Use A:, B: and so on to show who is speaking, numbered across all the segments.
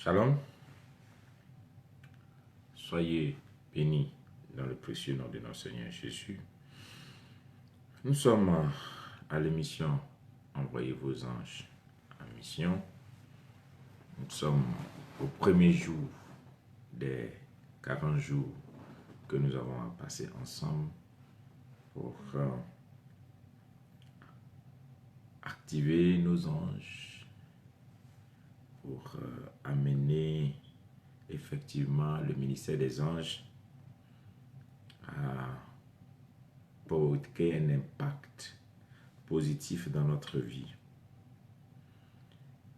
A: Shalom, soyez bénis dans le précieux nom de notre Seigneur Jésus. Nous sommes à l'émission Envoyez vos anges en mission. Nous sommes au premier jour des 40 jours que nous avons à passer ensemble pour activer nos anges, pour amener effectivement le ministère des anges à provoquer un impact positif dans notre vie.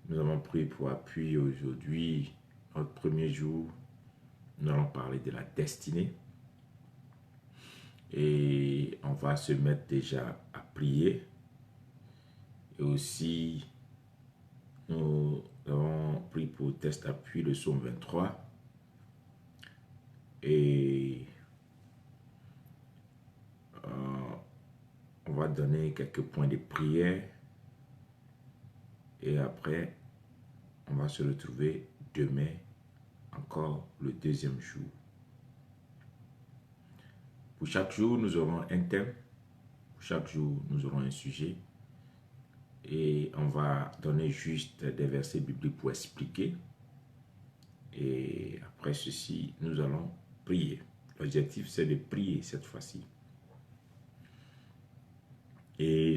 A: Nous avons pris pour appui aujourd'hui notre premier jour. Nous allons parler de la destinée et on va se mettre déjà à prier. Et aussi, nous avons pris pour test appui le psaume 23 et on va donner quelques points de prière et après on va se retrouver demain encore le deuxième jour. Pour chaque jour nous aurons un thème, pour chaque jour nous aurons un sujet et on va donner juste des versets bibliques pour expliquer et après ceci nous allons prier. L'objectif c'est de prier cette fois-ci. Et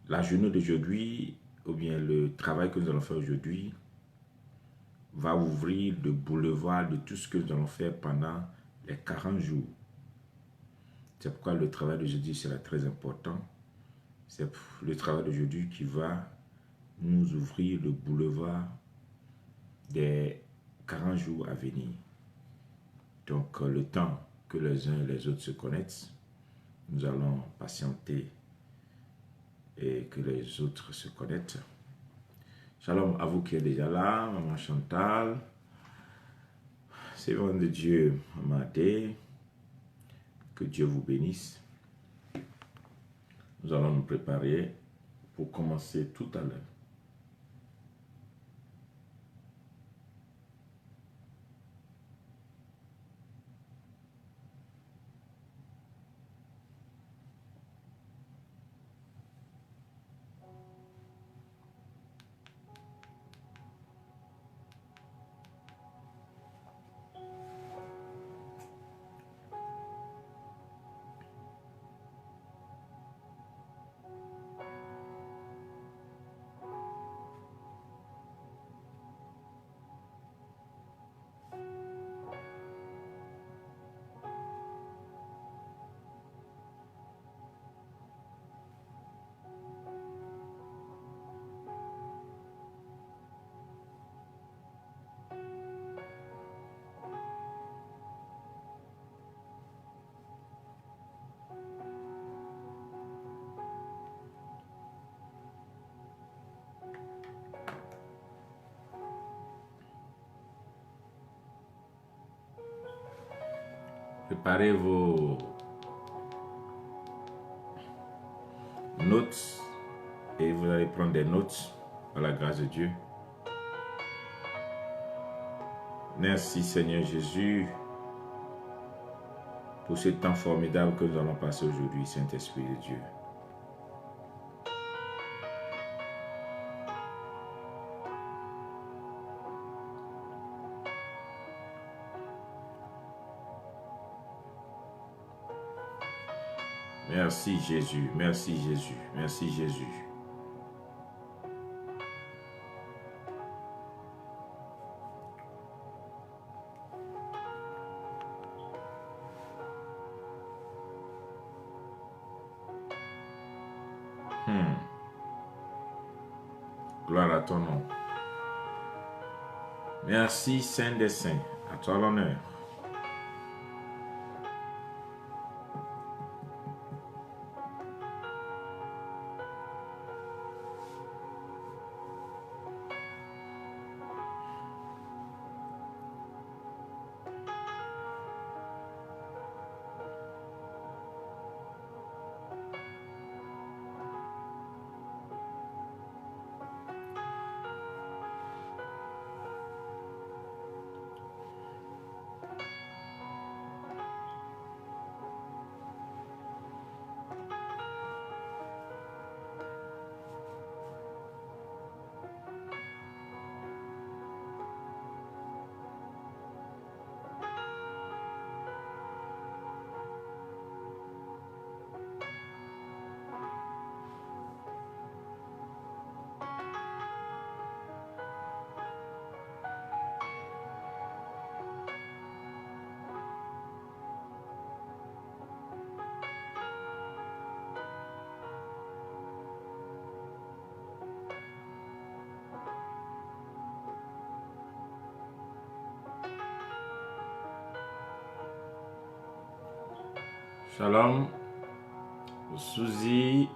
A: la journée d'aujourd'hui, ou bien le travail que nous allons faire aujourd'hui, va ouvrir le boulevard de tout ce que nous allons faire pendant les 40 jours. C'est pourquoi le travail d'aujourd'hui sera très important. C'est le travail d'aujourd'hui qui va nous ouvrir le boulevard des 40 jours à venir. Donc, le temps que les uns et les autres se connaissent, nous allons patienter et que les autres se connaissent. Shalom à vous qui êtes déjà là, Maman Chantal, servante de Dieu, Amadé, que Dieu vous bénisse. Nous allons nous préparer pour commencer tout à l'heure. Préparez vos notes et vous allez prendre des notes par la grâce de Dieu. Merci Seigneur Jésus pour ce temps formidable que nous allons passer aujourd'hui, Saint-Esprit de Dieu. Merci Jésus, merci Jésus, merci Jésus. Gloire à ton nom. Merci Saint des Saints, à toi l'honneur. Shalom, Suzy,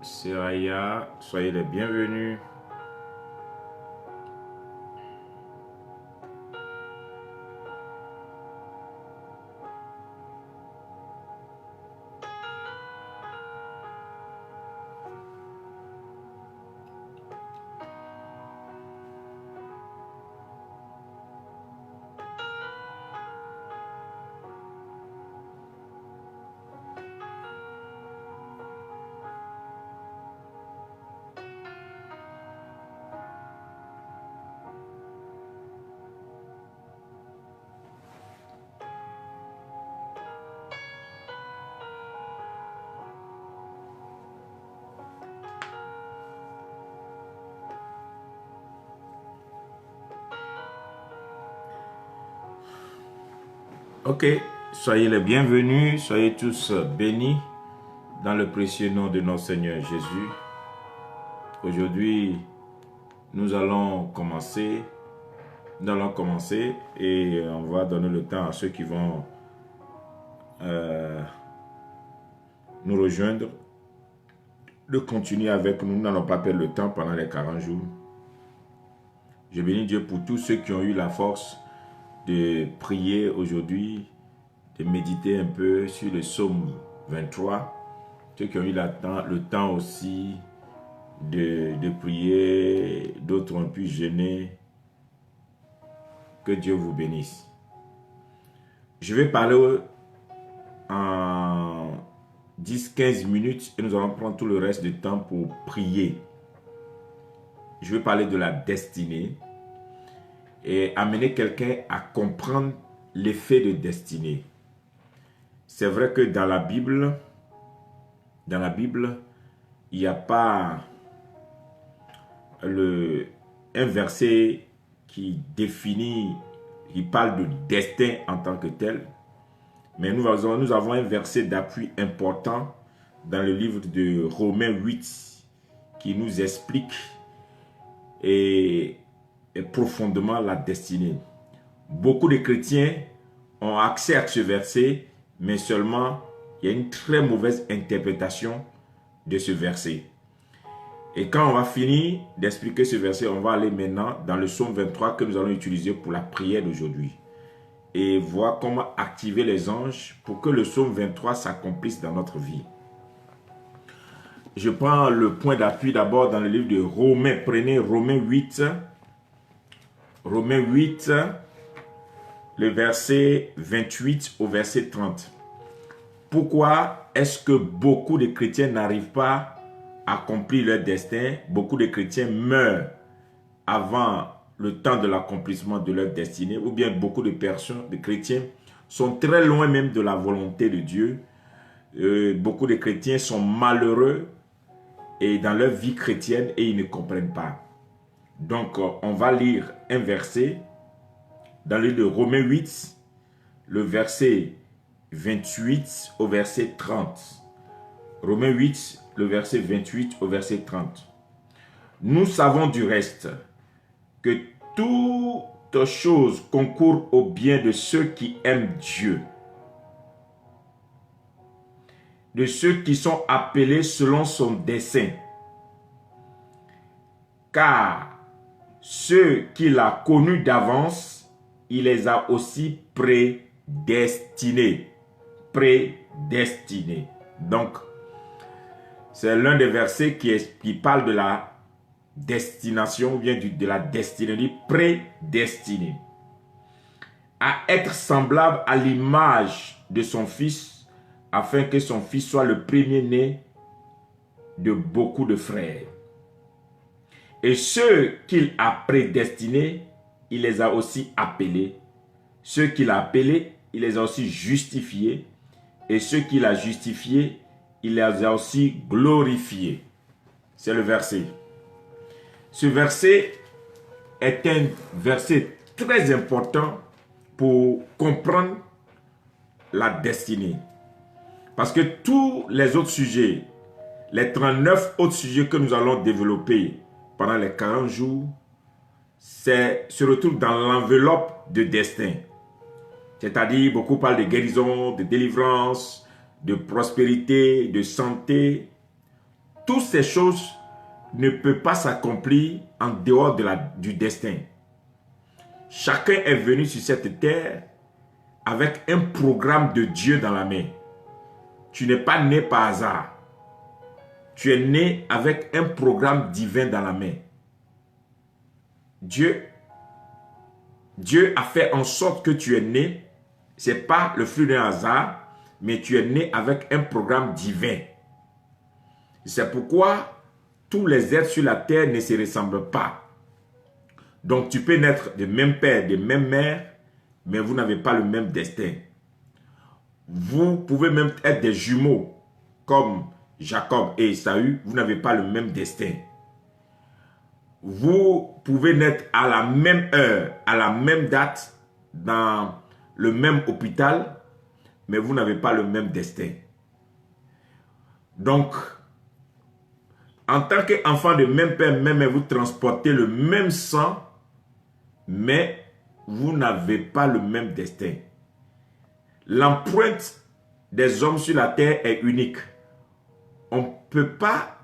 A: Seraya, soyez les bienvenus. Ok, soyez les bienvenus, soyez tous bénis dans le précieux nom de notre Seigneur Jésus. Aujourd'hui, nous allons commencer et on va donner le temps à ceux qui vont nous rejoindre de continuer avec nous. Nous n'allons pas perdre le temps pendant les 40 jours. Je bénis Dieu pour tous ceux qui ont eu la force de prier aujourd'hui, de méditer un peu sur le psaume 23, ceux qui ont eu le temps aussi de prier, d'autres ont pu jeûner. Que Dieu vous bénisse. Je vais parler en 10-15 minutes et nous allons prendre tout le reste du temps pour prier. Je vais parler de la destinée et amener quelqu'un à comprendre l'effet de destinée. C'est vrai que dans la Bible, il n'y a pas un verset qui définit, qui parle de destin en tant que tel. Mais nous avons un verset d'appui important dans le livre de Romains 8 qui nous explique et profondément la destinée. Beaucoup de chrétiens ont accès à ce verset, mais seulement il y a une très mauvaise interprétation de ce verset. Et quand on va finir d'expliquer ce verset, on va aller maintenant dans le psaume 23 que nous allons utiliser pour la prière d'aujourd'hui. Et voir comment activer les anges pour que le psaume 23 s'accomplisse dans notre vie. Je prends le point d'appui d'abord dans le livre de Romains. Prenez Romains 8. Romains 8, le verset 28 au verset 30. Pourquoi est-ce que beaucoup de chrétiens n'arrivent pas à accomplir leur destin? Beaucoup de chrétiens meurent avant le temps de l'accomplissement de leur destinée, ou bien beaucoup de personnes, de chrétiens, sont très loin même de la volonté de Dieu. Beaucoup de chrétiens sont malheureux et dans leur vie chrétienne et ils ne comprennent pas. Donc, on va lire un verset dans le livre de Romains 8, le verset 28 au verset 30. Romains 8, le verset 28 au verset 30. Nous savons du reste que toutes choses concourent au bien de ceux qui aiment Dieu, de ceux qui sont appelés selon son dessein. Car ceux qu'il a connus d'avance, il les a aussi prédestinés. Prédestinés. Donc, c'est l'un des versets qui parle de la destination ou bien de la destinée, dit prédestiné. À être semblable à l'image de son fils, afin que son fils soit le premier-né de beaucoup de frères. Et ceux qu'il a prédestinés, il les a aussi appelés. Ceux qu'il a appelés, il les a aussi justifiés. Et ceux qu'il a justifiés, il les a aussi glorifiés. C'est le verset. Ce verset est un verset très important pour comprendre la destinée. Parce que tous les autres sujets, les 39 autres sujets que nous allons développer pendant les 40 jours, se retrouvent dans l'enveloppe de destin. C'est-à-dire, beaucoup parlent de guérison, de délivrance, de prospérité, de santé, toutes ces choses ne peuvent pas s'accomplir en dehors du destin. Chacun est venu sur cette terre avec un programme de Dieu dans la main. Tu n'es pas né par hasard. Tu es né avec un programme divin dans la main. Dieu a fait en sorte que tu es né. Ce n'est pas le fruit d'un hasard, mais tu es né avec un programme divin. C'est pourquoi tous les êtres sur la terre ne se ressemblent pas. Donc tu peux naître de même père, de même mère, mais vous n'avez pas le même destin. Vous pouvez même être des jumeaux, comme Jacob et Ésaü, vous n'avez pas le même destin. Vous pouvez naître à la même heure, à la même date, dans le même hôpital, mais vous n'avez pas le même destin. Donc, en tant qu'enfant de même père, même vous transportez le même sang, mais vous n'avez pas le même destin. L'empreinte des hommes sur la terre est unique. On ne peut pas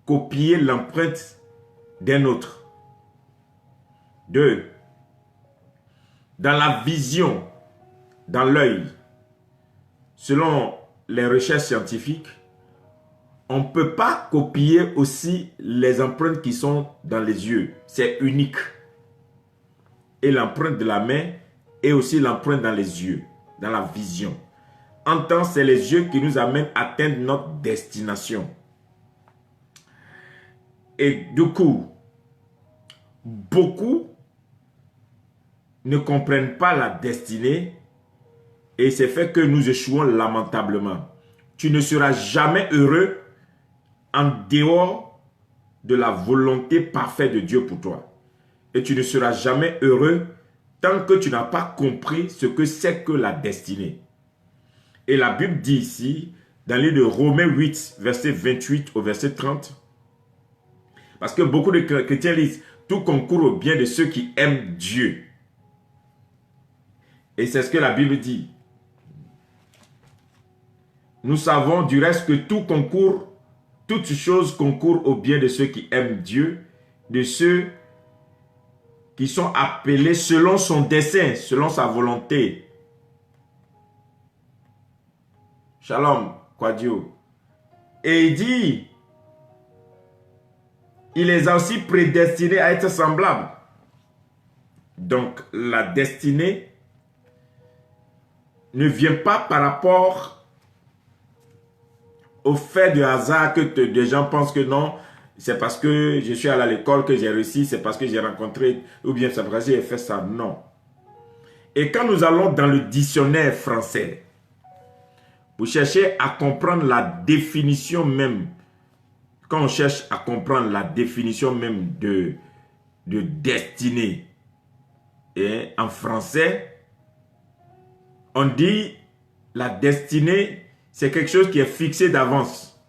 A: copier l'empreinte d'un autre. 2. Dans la vision, dans l'œil, selon les recherches scientifiques, on ne peut pas copier aussi les empreintes qui sont dans les yeux. C'est unique. Et l'empreinte de la main est aussi l'empreinte dans les yeux, dans la vision. En tant, c'est les yeux qui nous amènent à atteindre notre destination. Et du coup, beaucoup ne comprennent pas la destinée et c'est fait que nous échouons lamentablement. Tu ne seras jamais heureux en dehors de la volonté parfaite de Dieu pour toi. Et tu ne seras jamais heureux tant que tu n'as pas compris ce que c'est que la destinée. Et la Bible dit ici, dans le livre de Romains 8, verset 28 au verset 30, parce que beaucoup de chrétiens disent, tout concourt au bien de ceux qui aiment Dieu. Et c'est ce que la Bible dit. Nous savons du reste que toutes choses concourent au bien de ceux qui aiment Dieu, de ceux qui sont appelés selon son dessein, selon sa volonté. Shalom, Kwadio. Et il dit, il les a aussi prédestinés à être semblables. Donc, la destinée ne vient pas par rapport au fait de hasard que des gens pensent que non, c'est parce que je suis allé à l'école que j'ai réussi, c'est parce que j'ai rencontré, ou bien c'est parce que j'ai fait ça. Non. Et quand nous allons dans le dictionnaire français, vous cherchez à comprendre la définition même, quand on cherche à comprendre la définition même de destinée, et en français, on dit la destinée, c'est quelque chose qui est fixé d'avance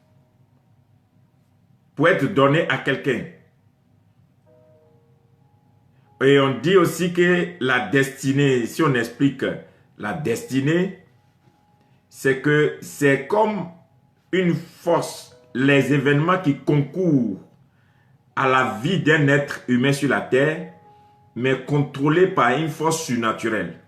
A: pour être donné à quelqu'un. Et on dit aussi que la destinée, si on explique la destinée, c'est que c'est comme une force, les événements qui concourent à la vie d'un être humain sur la terre, mais contrôlés par une force surnaturelle.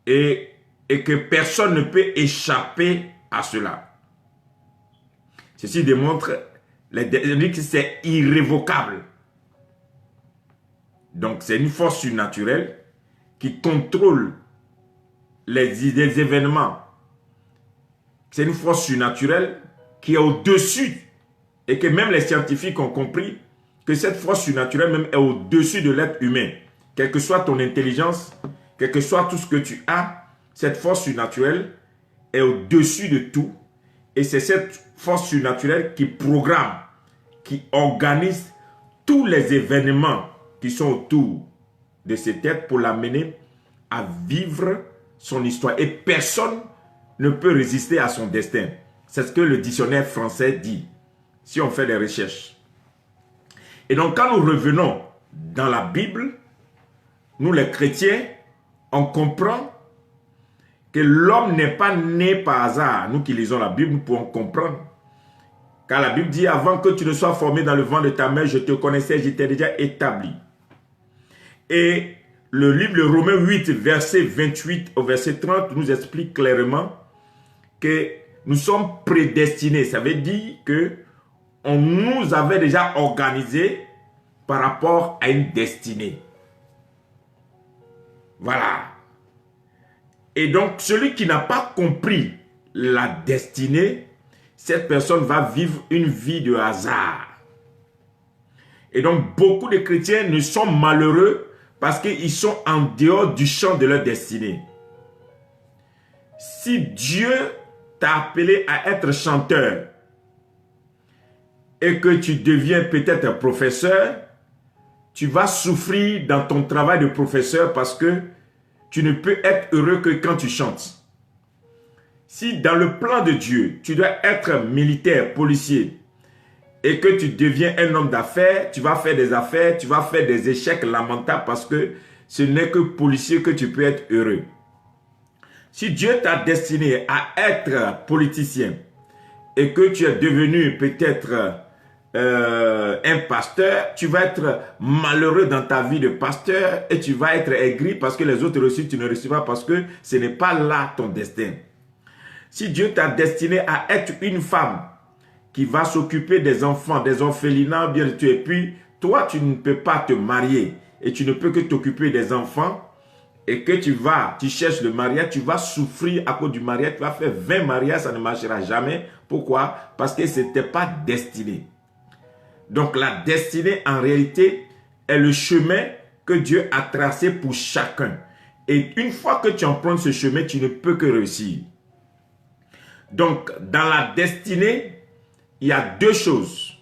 A: Et que personne ne peut échapper à cela. Ceci démontre que c'est irrévocable. Donc c'est une force surnaturelle qui contrôle les événements. C'est une force surnaturelle qui est au-dessus. Et que même les scientifiques ont compris que cette force surnaturelle même est au-dessus de l'être humain. Quelle que soit ton intelligence, quel que soit tout ce que tu as, cette force surnaturelle est au-dessus de tout. Et c'est cette force surnaturelle qui programme, qui organise tous les événements qui sont autour de cette être pour l'amener à vivre son histoire. Et personne ne peut résister à son destin. C'est ce que le dictionnaire français dit, si on fait des recherches. Et donc quand nous revenons dans la Bible, nous les chrétiens, on comprend que l'homme n'est pas né par hasard. Nous qui lisons la Bible, nous pouvons comprendre. Car la Bible dit, avant que tu ne sois formé dans le ventre de ta mère, je te connaissais, j'étais déjà établi. Et le livre de Romains 8, verset 28 au verset 30, nous explique clairement que nous sommes prédestinés. Ça veut dire que on nous avait déjà organisé par rapport à une destinée. Voilà. Et donc, celui qui n'a pas compris la destinée, cette personne va vivre une vie de hasard. Et donc, beaucoup de chrétiens ne sont malheureux parce qu'ils sont en dehors du champ de leur destinée. Si Dieu t'a appelé à être chanteur et que tu deviens peut-être professeur, tu vas souffrir dans ton travail de professeur parce que tu ne peux être heureux que quand tu chantes. Si dans le plan de Dieu, tu dois être militaire, policier, et que tu deviens un homme d'affaires, tu vas faire des affaires, tu vas faire des échecs lamentables parce que ce n'est que policier que tu peux être heureux. Si Dieu t'a destiné à être politicien et que tu es devenu peut-être un pasteur, tu vas être malheureux dans ta vie de pasteur et tu vas être aigri parce que les autres reçus, tu ne reçois pas parce que ce n'est pas là ton destin. Si Dieu t'a destiné à être une femme qui va s'occuper des enfants, des orphelinats, bien sûr, et puis toi, tu ne peux pas te marier et tu ne peux que t'occuper des enfants et que tu cherches le mariage, tu vas souffrir à cause du mariage, tu vas faire 20 mariages, ça ne marchera jamais. Pourquoi? Parce que ce n'était pas destiné. Donc la destinée en réalité est le chemin que Dieu a tracé pour chacun. Et une fois que tu empruntes ce chemin, tu ne peux que réussir. Donc dans la destinée, il y a deux choses.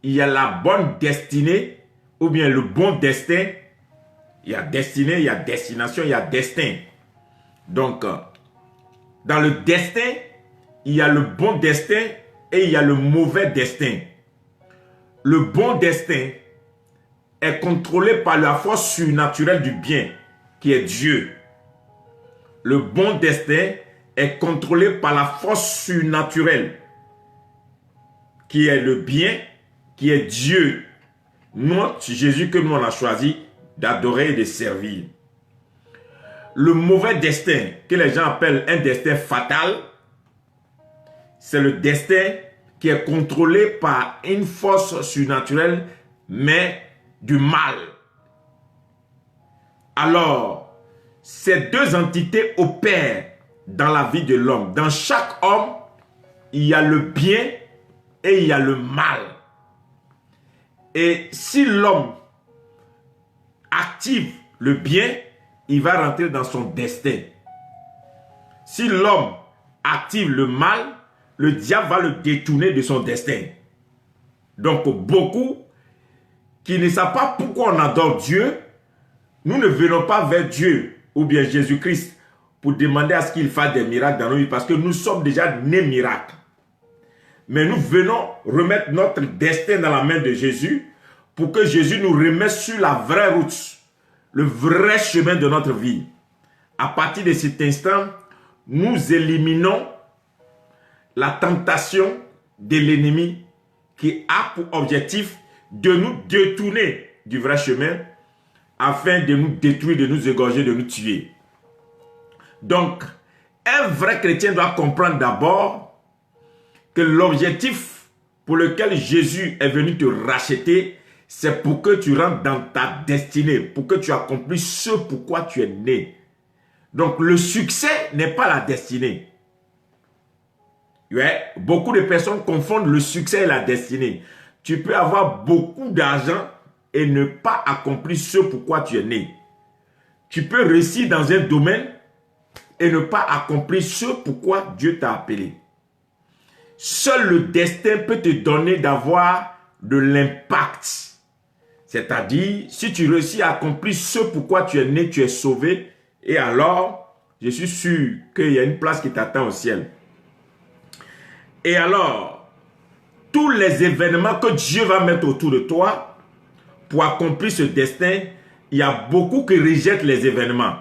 A: Il y a la bonne destinée ou bien le bon destin. Il y a destinée, il y a destination, il y a destin. Donc dans le destin, il y a le bon destin et il y a le mauvais destin. Le bon destin est contrôlé par la force surnaturelle du bien, qui est Dieu. Le bon destin est contrôlé par la force surnaturelle, qui est le bien, qui est Dieu. Notre Jésus que nous on a choisi d'adorer et de servir. Le mauvais destin, que les gens appellent un destin fatal, c'est le destin qui est contrôlé par une force surnaturelle, mais du mal. Alors, ces deux entités opèrent dans la vie de l'homme. Dans chaque homme, il y a le bien et il y a le mal. Et si l'homme active le bien, il va rentrer dans son destin. Si l'homme active le mal, le diable va le détourner de son destin. Donc, beaucoup qui ne savent pas pourquoi on adore Dieu, nous ne venons pas vers Dieu ou bien Jésus-Christ pour demander à ce qu'il fasse des miracles dans nos vies parce que nous sommes déjà nés miracles. Mais nous venons remettre notre destin dans la main de Jésus pour que Jésus nous remette sur la vraie route, le vrai chemin de notre vie. À partir de cet instant, nous éliminons la tentation de l'ennemi qui a pour objectif de nous détourner du vrai chemin afin de nous détruire, de nous égorger, de nous tuer. Donc, un vrai chrétien doit comprendre d'abord que l'objectif pour lequel Jésus est venu te racheter, c'est pour que tu rentres dans ta destinée, pour que tu accomplisses ce pourquoi tu es né. Donc, le succès n'est pas la destinée. Ouais, beaucoup de personnes confondent le succès et la destinée. Tu peux avoir beaucoup d'argent et ne pas accomplir ce pourquoi tu es né. Tu peux réussir dans un domaine et ne pas accomplir ce pourquoi Dieu t'a appelé. Seul le destin peut te donner d'avoir de l'impact. C'est-à-dire, si tu réussis à accomplir ce pourquoi tu es né, tu es sauvé. Et alors, je suis sûr qu'il y a une place qui t'attend au ciel. Et alors, tous les événements que Dieu va mettre autour de toi pour accomplir ce destin, il y a beaucoup qui rejettent les événements.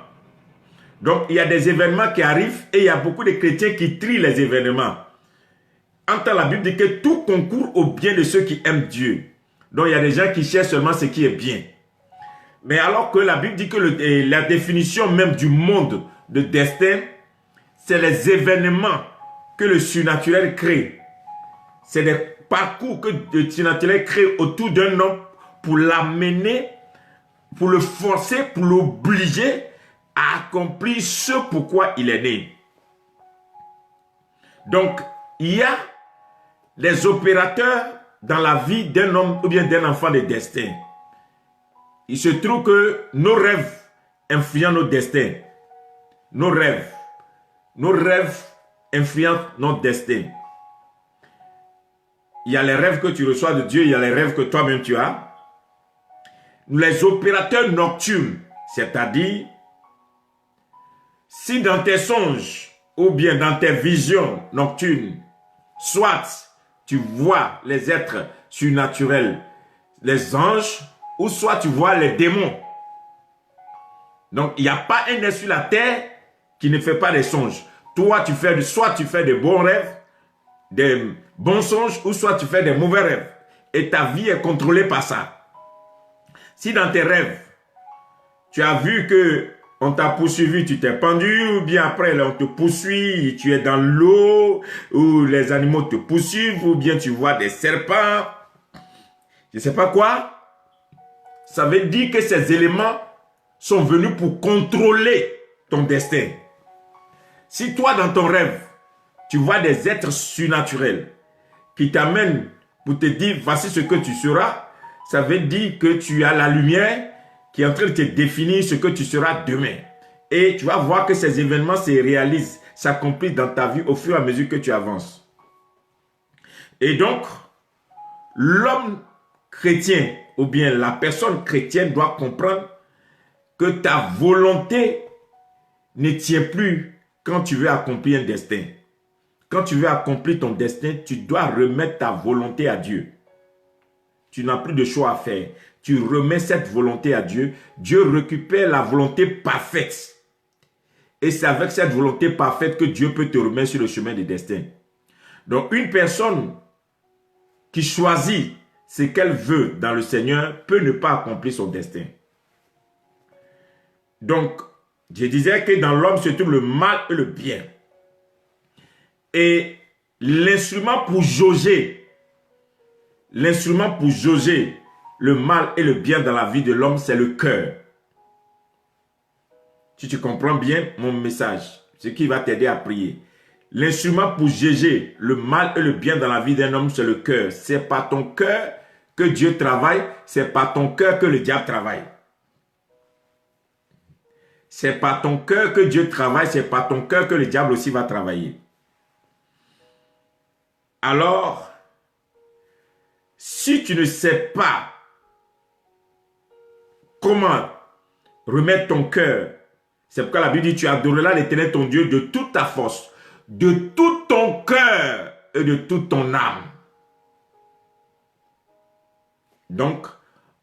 A: Donc, il y a des événements qui arrivent et il y a beaucoup de chrétiens qui trient les événements. En tant la Bible dit que tout concourt au bien de ceux qui aiment Dieu. Donc, il y a des gens qui cherchent seulement ce qui est bien. Mais alors que la Bible dit que la définition même du monde de destin, c'est les événements que le surnaturel crée. C'est des parcours que le surnaturel crée autour d'un homme pour l'amener, pour le forcer, pour l'obliger à accomplir ce pourquoi il est né. Donc, il y a des opérateurs dans la vie d'un homme ou bien d'un enfant de destin. Il se trouve que nos rêves influencent nos destins. Nos rêves influencent notre destin. Il y a les rêves que tu reçois de Dieu, il y a les rêves que toi-même tu as. Les opérateurs nocturnes, c'est-à-dire, si dans tes songes ou bien dans tes visions nocturnes, soit tu vois les êtres surnaturels, les anges, ou soit tu vois les démons. Donc, il n'y a pas un être sur la terre qui ne fait pas des songes. Toi, soit tu fais des bons rêves, des bons songes, ou soit tu fais des mauvais rêves. Et ta vie est contrôlée par ça. Si dans tes rêves, tu as vu que on t'a poursuivi, tu t'es pendu, ou bien après là, on te poursuit, tu es dans l'eau, ou les animaux te poursuivent, ou bien tu vois des serpents, je ne sais pas quoi, ça veut dire que ces éléments sont venus pour contrôler ton destin. Si toi, dans ton rêve, tu vois des êtres surnaturels qui t'amènent pour te dire, voici ce que tu seras, ça veut dire que tu as la lumière qui est en train de te définir ce que tu seras demain. Et tu vas voir que ces événements se réalisent, s'accomplissent dans ta vie au fur et à mesure que tu avances. Et donc, l'homme chrétien ou bien la personne chrétienne doit comprendre que ta volonté ne tient plus quand tu veux accomplir un destin. Quand tu veux accomplir ton destin, tu dois remettre ta volonté à Dieu. Tu n'as plus de choix à faire. Tu remets cette volonté à Dieu. Dieu récupère la volonté parfaite. Et c'est avec cette volonté parfaite que Dieu peut te remettre sur le chemin du destin. Donc, une personne qui choisit ce qu'elle veut dans le Seigneur peut ne pas accomplir son destin. Donc, je disais que dans l'homme se trouve le mal et le bien. Et l'instrument pour jauger le mal et le bien dans la vie de l'homme, c'est le cœur. Si tu comprends bien mon message, ce qui va t'aider à prier. L'instrument pour juger le mal et le bien dans la vie d'un homme, c'est le cœur. C'est par ton cœur que Dieu travaille, c'est par ton cœur que le diable travaille. C'est par ton cœur que Dieu travaille, c'est par ton cœur que le diable aussi va travailler. Alors, si tu ne sais pas comment remettre ton cœur, c'est pourquoi la Bible dit, tu adoreras l'Éternel ton Dieu de toute ta force, de tout ton cœur et de toute ton âme. Donc,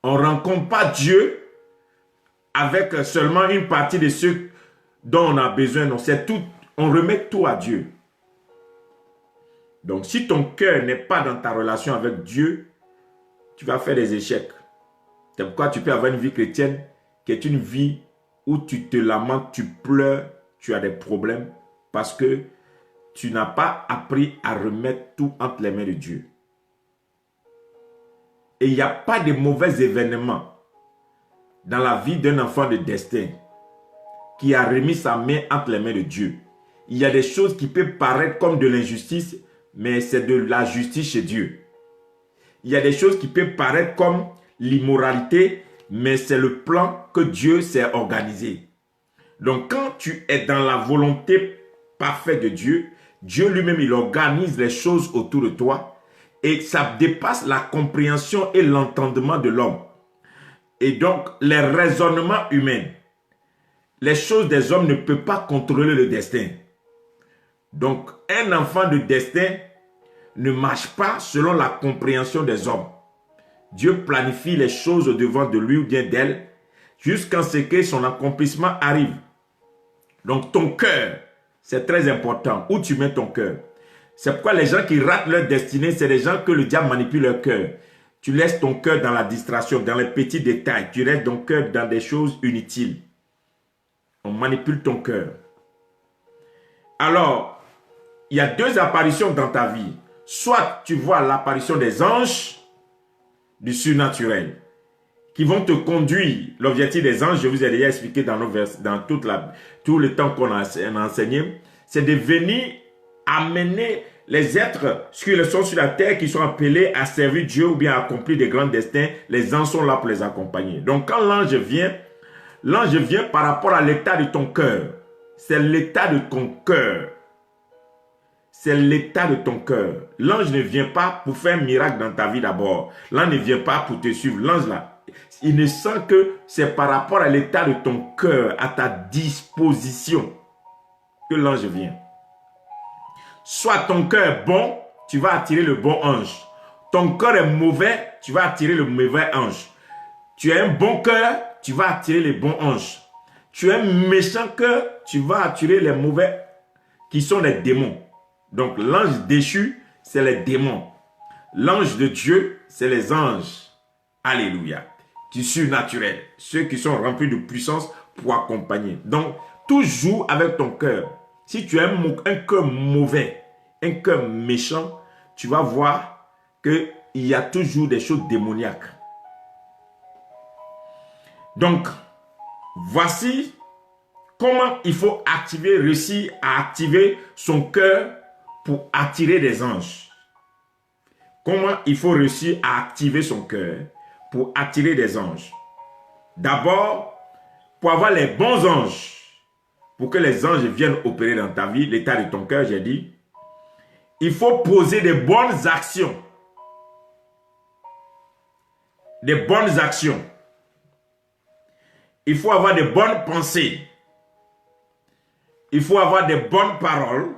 A: on ne rencontre pas Dieu avec seulement une partie de ce dont on a besoin. Non, c'est tout. On remet tout à Dieu. Donc, si ton cœur n'est pas dans ta relation avec Dieu, tu vas faire des échecs. C'est pourquoi tu peux avoir une vie chrétienne qui est une vie où tu te lamentes, tu pleures, tu as des problèmes parce que tu n'as pas appris à remettre tout entre les mains de Dieu. Et il n'y a pas de mauvais événements dans la vie d'un enfant de destin qui a remis sa main entre les mains de Dieu. Il y a des choses qui peuvent paraître comme de l'injustice, mais c'est de la justice chez Dieu. Il y a des choses qui peuvent paraître comme l'immoralité, mais c'est le plan que Dieu s'est organisé. Donc quand tu es dans la volonté parfaite de Dieu, Dieu lui-même, il organise les choses autour de toi et ça dépasse la compréhension et l'entendement de l'homme. Et donc, les raisonnements humains, les choses des hommes ne peuvent pas contrôler le destin. Donc, un enfant de destin ne marche pas selon la compréhension des hommes. Dieu planifie les choses au devant de lui ou bien d'elle jusqu'à ce que son accomplissement arrive. Donc ton cœur, c'est très important. Où tu mets ton cœur? C'est pourquoi les gens qui ratent leur destinée, c'est les gens que le diable manipule leur cœur. Tu laisses ton cœur dans la distraction, dans les petits détails. Tu laisses ton cœur dans des choses inutiles. On manipule ton cœur. Alors, il y a deux apparitions dans ta vie. Soit tu vois l'apparition des anges du surnaturel qui vont te conduire. L'objectif des anges, je vous ai déjà expliqué dans nos vers, dans tout le temps qu'on a enseigné, c'est de venir amener les êtres qui sont sur la terre, qui sont appelés à servir Dieu ou bien à accomplir des grands destins. Les anges sont là pour les accompagner. Donc quand l'ange vient par rapport à l'état de ton cœur. C'est l'état de ton cœur. C'est l'état de ton cœur. L'ange ne vient pas pour faire un miracle dans ta vie d'abord. L'ange ne vient pas pour te suivre. L'ange là, il ne sent que c'est par rapport à l'état de ton cœur, à ta disposition, que l'ange vient. Soit ton cœur est bon, tu vas attirer le bon ange. Ton cœur est mauvais, tu vas attirer le mauvais ange. Tu as un bon cœur, tu vas attirer les bons anges. Tu as un méchant cœur, tu vas attirer les mauvais qui sont les démons. Donc l'ange déchu, c'est les démons. L'ange de Dieu, c'est les anges. Alléluia. Du surnaturel. Ceux qui sont remplis de puissance pour accompagner. Donc, toujours avec ton cœur. Si tu as un cœur mauvais, un cœur méchant, tu vas voir qu'il y a toujours des choses démoniaques. Donc, voici comment il faut réussir à activer son cœur pour attirer des anges. Comment il faut réussir à activer son cœur pour attirer des anges. D'abord, pour avoir les bons anges, pour que les anges viennent opérer dans ta vie, l'état de ton cœur, j'ai dit, il faut poser des bonnes actions. Des bonnes actions. Il faut avoir des bonnes pensées. Il faut avoir des bonnes paroles.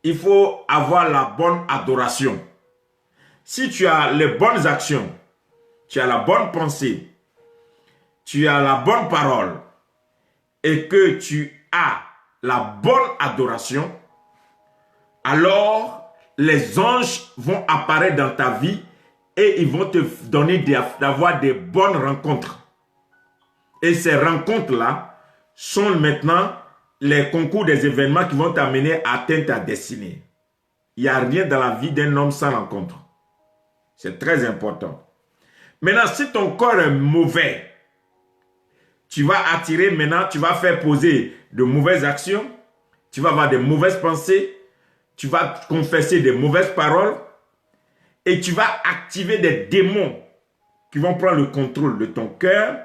A: Il faut avoir la bonne adoration. Si tu as les bonnes actions, tu as la bonne pensée, tu as la bonne parole et que tu as la bonne adoration, alors les anges vont apparaître dans ta vie et ils vont te donner d'avoir des bonnes rencontres. Et ces rencontres-là sont maintenant les concours des événements qui vont t'amener à atteindre ta destinée. Il n'y a rien dans la vie d'un homme sans rencontre. C'est très important. Maintenant, si ton corps est mauvais, tu vas attirer maintenant, tu vas faire poser de mauvaises actions, tu vas avoir de mauvaises pensées, tu vas confesser de mauvaises paroles et tu vas activer des démons qui vont prendre le contrôle de ton cœur.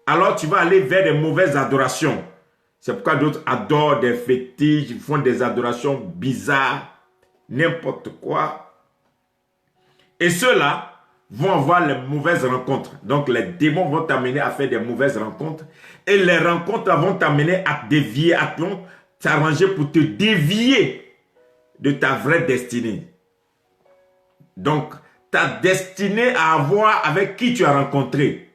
A: Alors tu vas aller vers des mauvaises adorations. C'est pourquoi d'autres adorent des fétiches, ils font des adorations bizarres, n'importe quoi. Et ceux-là vont avoir les mauvaises rencontres. Donc les démons vont t'amener à faire des mauvaises rencontres. Et les rencontres vont t'amener à te dévier, à t'arranger pour te dévier de ta vraie destinée. Donc ta destinée à avoir avec qui tu as rencontré.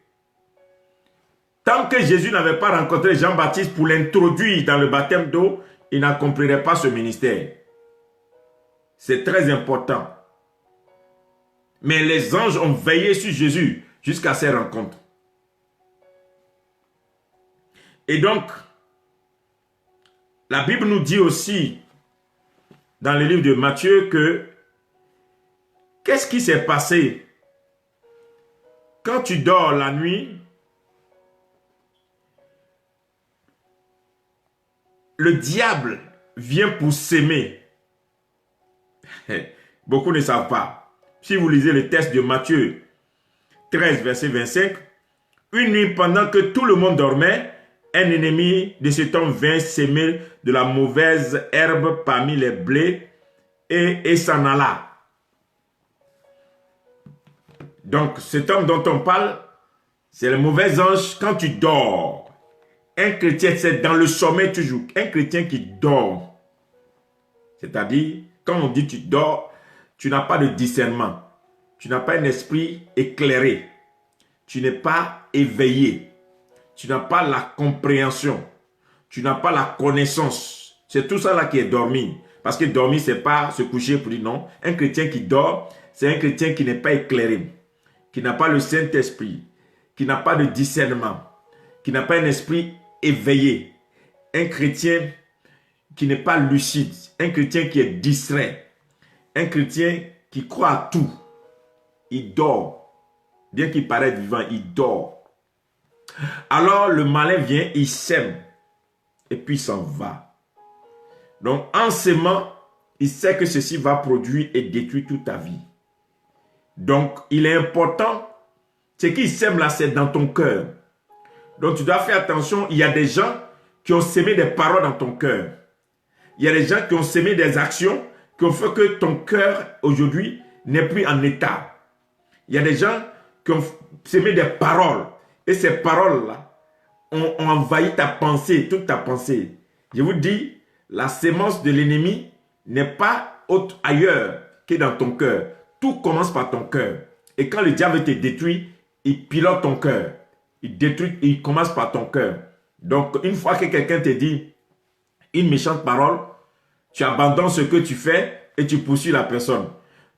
A: Tant que Jésus n'avait pas rencontré Jean-Baptiste pour l'introduire dans le baptême d'eau, il n'accomplirait pas ce ministère. C'est très important. Mais les anges ont veillé sur Jésus jusqu'à ces rencontres. Et donc, la Bible nous dit aussi, dans le livre de Matthieu, que qu'est-ce qui s'est passé quand tu dors la nuit? Le diable vient pour s'aimer. Beaucoup ne savent pas. Si vous lisez le texte de Matthieu 13, verset 25, une nuit pendant que tout le monde dormait, un ennemi de cet homme vint s'aimer de la mauvaise herbe parmi les blés et s'en alla. Donc cet homme dont on parle, c'est le mauvais ange quand tu dors. Un chrétien, c'est dans le sommeil toujours. Un chrétien qui dort. C'est-à-dire, quand on dit tu dors, tu n'as pas de discernement. Tu n'as pas un esprit éclairé. Tu n'es pas éveillé. tu n'as pas la compréhension, tu n'as pas la connaissance. C'est tout ça là qui est dormi. Parce que dormir, ce n'est pas se coucher pour dire non. Un chrétien qui dort, c'est un chrétien qui n'est pas éclairé, qui n'a pas le Saint-Esprit, qui n'a pas de discernement, qui n'a pas un esprit éveillé. Un chrétien qui n'est pas lucide, un chrétien qui est distrait, un chrétien qui croit à tout. Il dort. Bien qu'il paraisse vivant, il dort. Alors le malin vient, il sème et puis il s'en va. Donc en s'aimant, il sait que ceci va produire et détruire toute ta vie. Donc il est important, ce qu'il sème là, c'est dans ton cœur. Donc tu dois faire attention, il y a des gens qui ont sémé des paroles dans ton cœur. Il y a des gens qui ont sémé des actions qui ont fait que ton cœur aujourd'hui n'est plus en état. Il y a des gens qui ont sémé des paroles. Et ces paroles-là ont envahi ta pensée, toute ta pensée. Je vous dis, la sémence de l'ennemi n'est pas autre ailleurs que dans ton cœur. Tout commence par ton cœur. Et quand le diable te détruit, il pilote ton cœur. Il détruit, il commence par ton cœur. Donc, une fois que quelqu'un te dit une méchante parole, tu abandonnes ce que tu fais et tu poursuis la personne.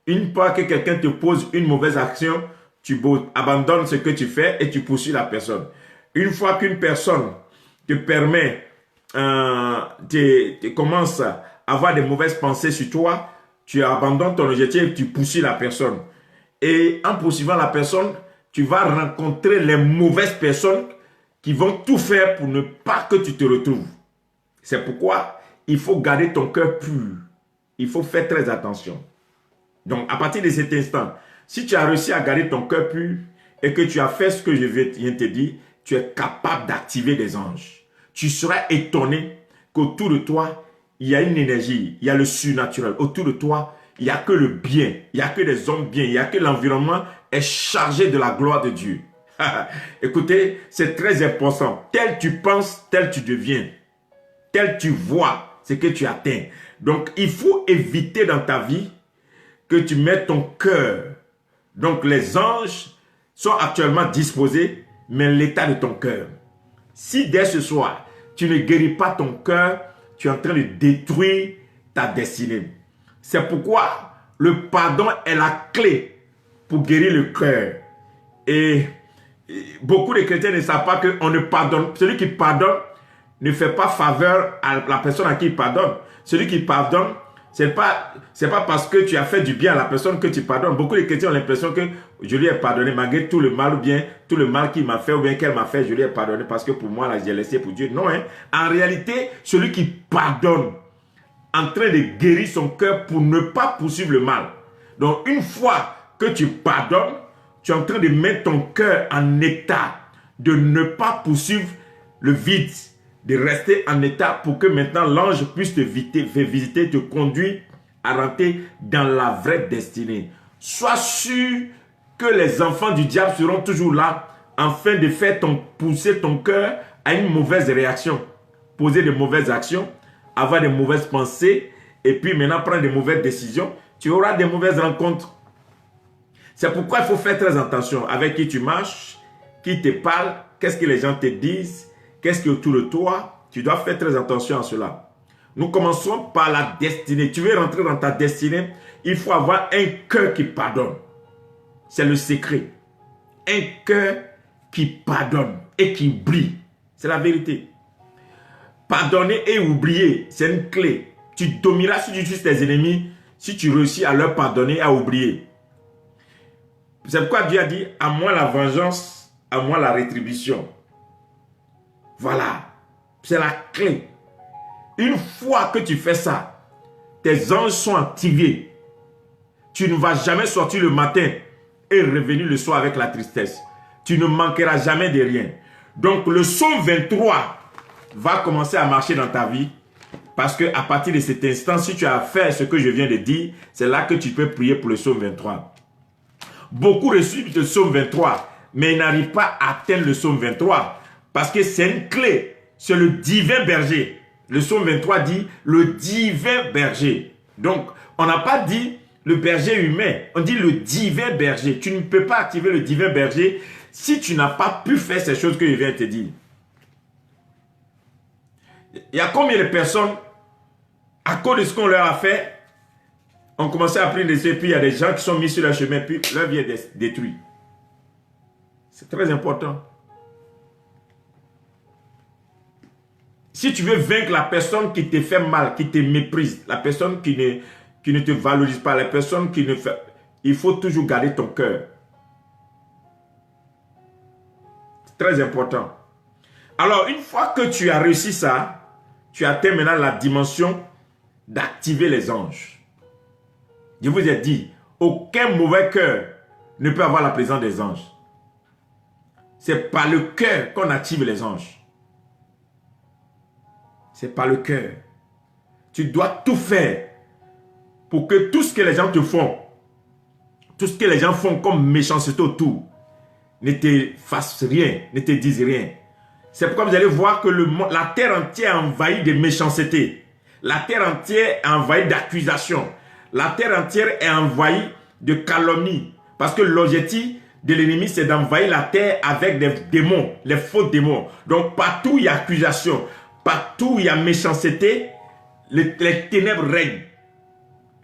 A: Une fois que quelqu'un te pose une mauvaise action, tu abandonnes ce que tu fais et tu poursuis la personne. Une fois qu'une personne te permet, commence à avoir des mauvaises pensées sur toi, tu abandonnes ton objectif et tu poursuis la personne. Et en poursuivant la personne, tu vas rencontrer les mauvaises personnes qui vont tout faire pour ne pas que tu te retrouves. C'est pourquoi il faut garder ton cœur pur. Il faut faire très attention. Donc, à partir de cet instant, si tu as réussi à garder ton cœur pur et que tu as fait ce que je viens de te dire, tu es capable d'activer des anges. Tu seras étonné qu'autour de toi, il y a une énergie, il y a le surnaturel. Autour de toi, il n'y a que le bien, il n'y a que des hommes bien, il n'y a que l'environnement est chargé de la gloire de Dieu. Écoutez, c'est très important. Tel tu penses, tel tu deviens. Tel tu vois, c'est que tu atteins. Donc, il faut éviter dans ta vie que tu mettes ton cœur. Donc, les anges sont actuellement disposés, mais l'état de ton cœur. Si dès ce soir, tu ne guéris pas ton cœur, tu es en train de détruire ta destinée. C'est pourquoi le pardon est la clé pour guérir le cœur. Et beaucoup de chrétiens ne savent pas qu'on ne pardonne. Celui qui pardonne ne fait pas faveur à la personne à qui il pardonne. Celui qui pardonne, ce n'est pas parce que tu as fait du bien à la personne que tu pardonnes. Beaucoup de chrétiens ont l'impression que je lui ai pardonné malgré tout le mal ou bien tout le mal qu'il m'a fait ou bien qu'elle m'a fait, je lui ai pardonné parce que pour moi, là, j'ai laissé pour Dieu. Non, hein. En réalité, celui qui pardonne, en train de guérir son cœur pour ne pas poursuivre le mal. Donc, une fois que tu pardonnes, tu es en train de mettre ton cœur en état de ne pas poursuivre le vide, de rester en état pour que maintenant l'ange puisse te visiter, te conduire à rentrer dans la vraie destinée. Sois sûr que les enfants du diable seront toujours là afin de faire pousser ton cœur à une mauvaise réaction, poser de mauvaises actions, avoir de mauvaises pensées et puis maintenant prendre de mauvaises décisions. Tu auras de mauvaises rencontres. C'est pourquoi il faut faire très attention avec qui tu marches, qui te parle, qu'est-ce que les gens te disent, qu'est-ce qui est autour de toi. Tu dois faire très attention à cela. Nous commençons par la destinée. Tu veux rentrer dans ta destinée, il faut avoir un cœur qui pardonne. C'est le secret. Un cœur qui pardonne et qui oublie. C'est la vérité. Pardonner et oublier, c'est une clé. Tu domineras si tu tues tes ennemis, si tu réussis à leur pardonner et à oublier. C'est pourquoi Dieu a dit, à moi la vengeance, à moi la rétribution. Voilà, c'est la clé. Une fois que tu fais ça, tes anges sont activés. Tu ne vas jamais sortir le matin et revenir le soir avec la tristesse. Tu ne manqueras jamais de rien. Donc le psaume 23 va commencer à marcher dans ta vie. Parce qu'à partir de cet instant, si tu as fait ce que je viens de dire, c'est là que tu peux prier pour le psaume 23. Beaucoup reçoivent le psaume 23, mais ils n'arrivent pas à atteindre le psaume 23. Parce que c'est une clé. C'est le divin berger. Le psaume 23 dit le divin berger. Donc, on n'a pas dit le berger humain. On dit le divin berger. Tu ne peux pas activer le divin berger si tu n'as pas pu faire ces choses que je viens de te dire. Il y a combien de personnes, à cause de ce qu'on leur a fait, ont commencé à prendre des puis il y a des gens qui sont mis sur leur chemin, puis leur vie est détruite. C'est très important. Si tu veux vaincre la personne qui te fait mal, qui te méprise, la personne qui ne te valorise pas, la personne qui ne fait... Il faut toujours garder ton cœur. C'est très important. Alors, une fois que tu as réussi ça, tu atteins maintenant la dimension d'activer les anges. Je vous ai dit, aucun mauvais cœur ne peut avoir la présence des anges. C'est par le cœur qu'on active les anges. C'est par le cœur. Tu dois tout faire pour que tout ce que les gens te font, tout ce que les gens font comme méchanceté autour, ne te fasse rien, ne te dise rien. C'est pourquoi vous allez voir que la terre entière est envahie de méchanceté. La terre entière est envahie d'accusations. La terre entière est envahie de calomnie. Parce que l'objectif de l'ennemi, c'est d'envahir la terre avec des démons, les faux démons. Donc partout où il y a accusation, partout où il y a méchanceté, les ténèbres règnent.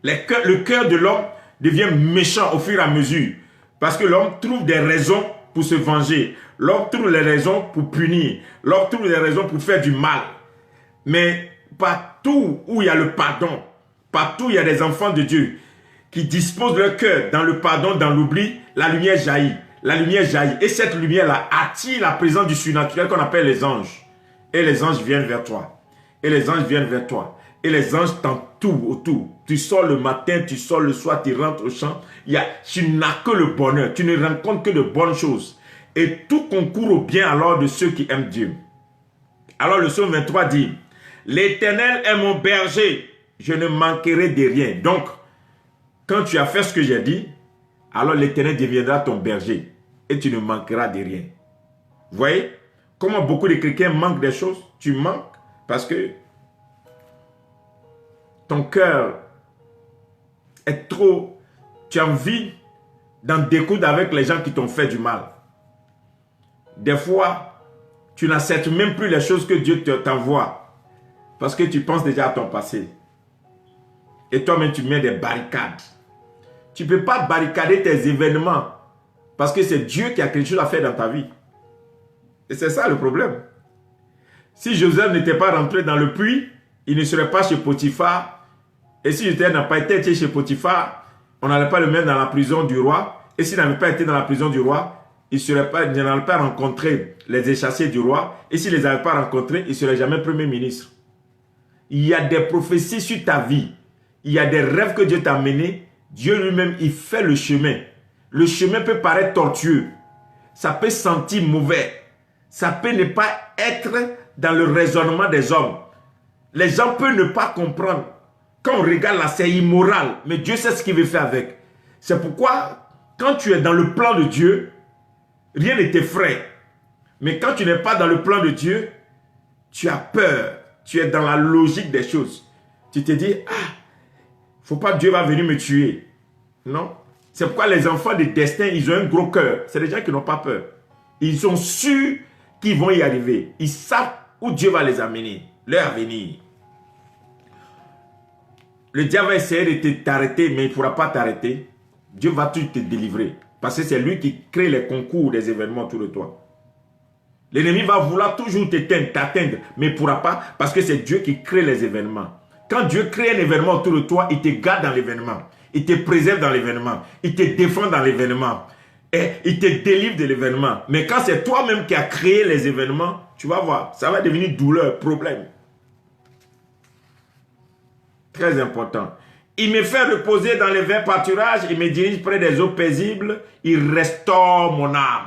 A: Le cœur de l'homme devient méchant au fur et à mesure. Parce que l'homme trouve des raisons pour se venger. L'homme trouve les raisons pour punir. L'homme trouve les raisons pour faire du mal. Mais partout où il y a le pardon, partout où il y a des enfants de Dieu qui disposent leur cœur dans le pardon, dans l'oubli, la lumière jaillit. La lumière jaillit. Et cette lumière-là attire la présence du surnaturel qu'on appelle les anges. Et les anges viennent vers toi. Et les anges viennent vers toi. Et les anges t'entourent autour. Tu sors le matin, tu sors le soir, tu rentres au champ. Tu n'as que le bonheur. Tu ne rencontres que de bonnes choses. Et tout concourt au bien alors de ceux qui aiment Dieu. Alors le psaume 23 dit, « L'Éternel est mon berger, je ne manquerai de rien. » Donc, quand tu as fait ce que j'ai dit, alors l'Éternel deviendra ton berger. Et tu ne manqueras de rien. Vous voyez comment beaucoup de chrétiens manquent des choses? Tu manques parce que ton cœur est trop... Tu as envie d'en découdre avec les gens qui t'ont fait du mal. Des fois, tu n'acceptes même plus les choses que Dieu t'envoie. Parce que tu penses déjà à ton passé. Et toi-même, tu mets des barricades. Tu ne peux pas barricader tes événements. Parce que c'est Dieu qui a quelque chose à faire dans ta vie. Et c'est ça le problème. Si Joseph n'était pas rentré dans le puits, il ne serait pas chez Potiphar. Et si Joseph n'a pas été chez Potiphar, on n'allait pas le mettre dans la prison du roi. Et s'il n'avait pas été dans la prison du roi, il n'allait pas rencontrer les échassés du roi. Et s'il ne les avait pas rencontrés, il ne serait jamais premier ministre. Il y a des prophéties sur ta vie. Il y a des rêves que Dieu t'a menés. Dieu lui-même, il fait le chemin. Le chemin peut paraître tortueux. Ça peut sentir mauvais. Ça peut ne pas être dans le raisonnement des hommes. Les gens peuvent ne pas comprendre. Quand on regarde là, c'est immoral. Mais Dieu sait ce qu'il veut faire avec. C'est pourquoi, quand tu es dans le plan de Dieu, rien ne t'effraie. Mais quand tu n'es pas dans le plan de Dieu, tu as peur. Tu es dans la logique des choses. Tu te dis, ah, faut pas que Dieu va venir me tuer. Non. C'est pourquoi les enfants de destin, ils ont un gros cœur. C'est des gens qui n'ont pas peur. Ils sont sûrs qu'ils vont y arriver. Ils savent où Dieu va les amener. Leur avenir. Le diable va essayer de t'arrêter, mais il ne pourra pas t'arrêter. Dieu va tout te délivrer. Parce que c'est lui qui crée les concours des événements autour de toi. L'ennemi va vouloir toujours t'atteindre, mais il ne pourra pas parce que c'est Dieu qui crée les événements. Quand Dieu crée un événement autour de toi, il te garde dans l'événement. Il te préserve dans l'événement. Il te défend dans l'événement. Et il te délivre de l'événement. Mais quand c'est toi-même qui as créé les événements, tu vas voir, ça va devenir douleur, problème. Très important. Il me fait reposer dans les verts pâturages. Il me dirige près des eaux paisibles. Il restaure mon âme.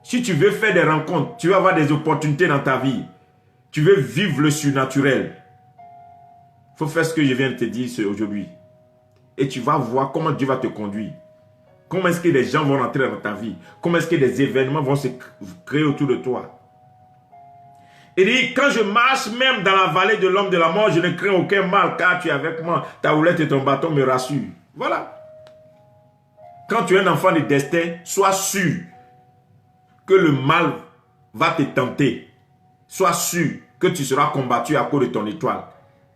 A: Si tu veux faire des rencontres, tu vas avoir des opportunités dans ta vie. Tu veux vivre le surnaturel. Il faut faire ce que je viens de te dire aujourd'hui. Et tu vas voir comment Dieu va te conduire. Comment est-ce que les gens vont rentrer dans ta vie. Comment est-ce que des événements vont se créer autour de toi. Il dit, quand je marche même dans la vallée de l'homme de la mort, je ne crains aucun mal car tu es avec moi. Ta houlette et ton bâton me rassurent. Voilà. Quand tu es un enfant de destin, sois sûr que le mal va te tenter, sois sûr que tu seras combattu à cause de ton étoile.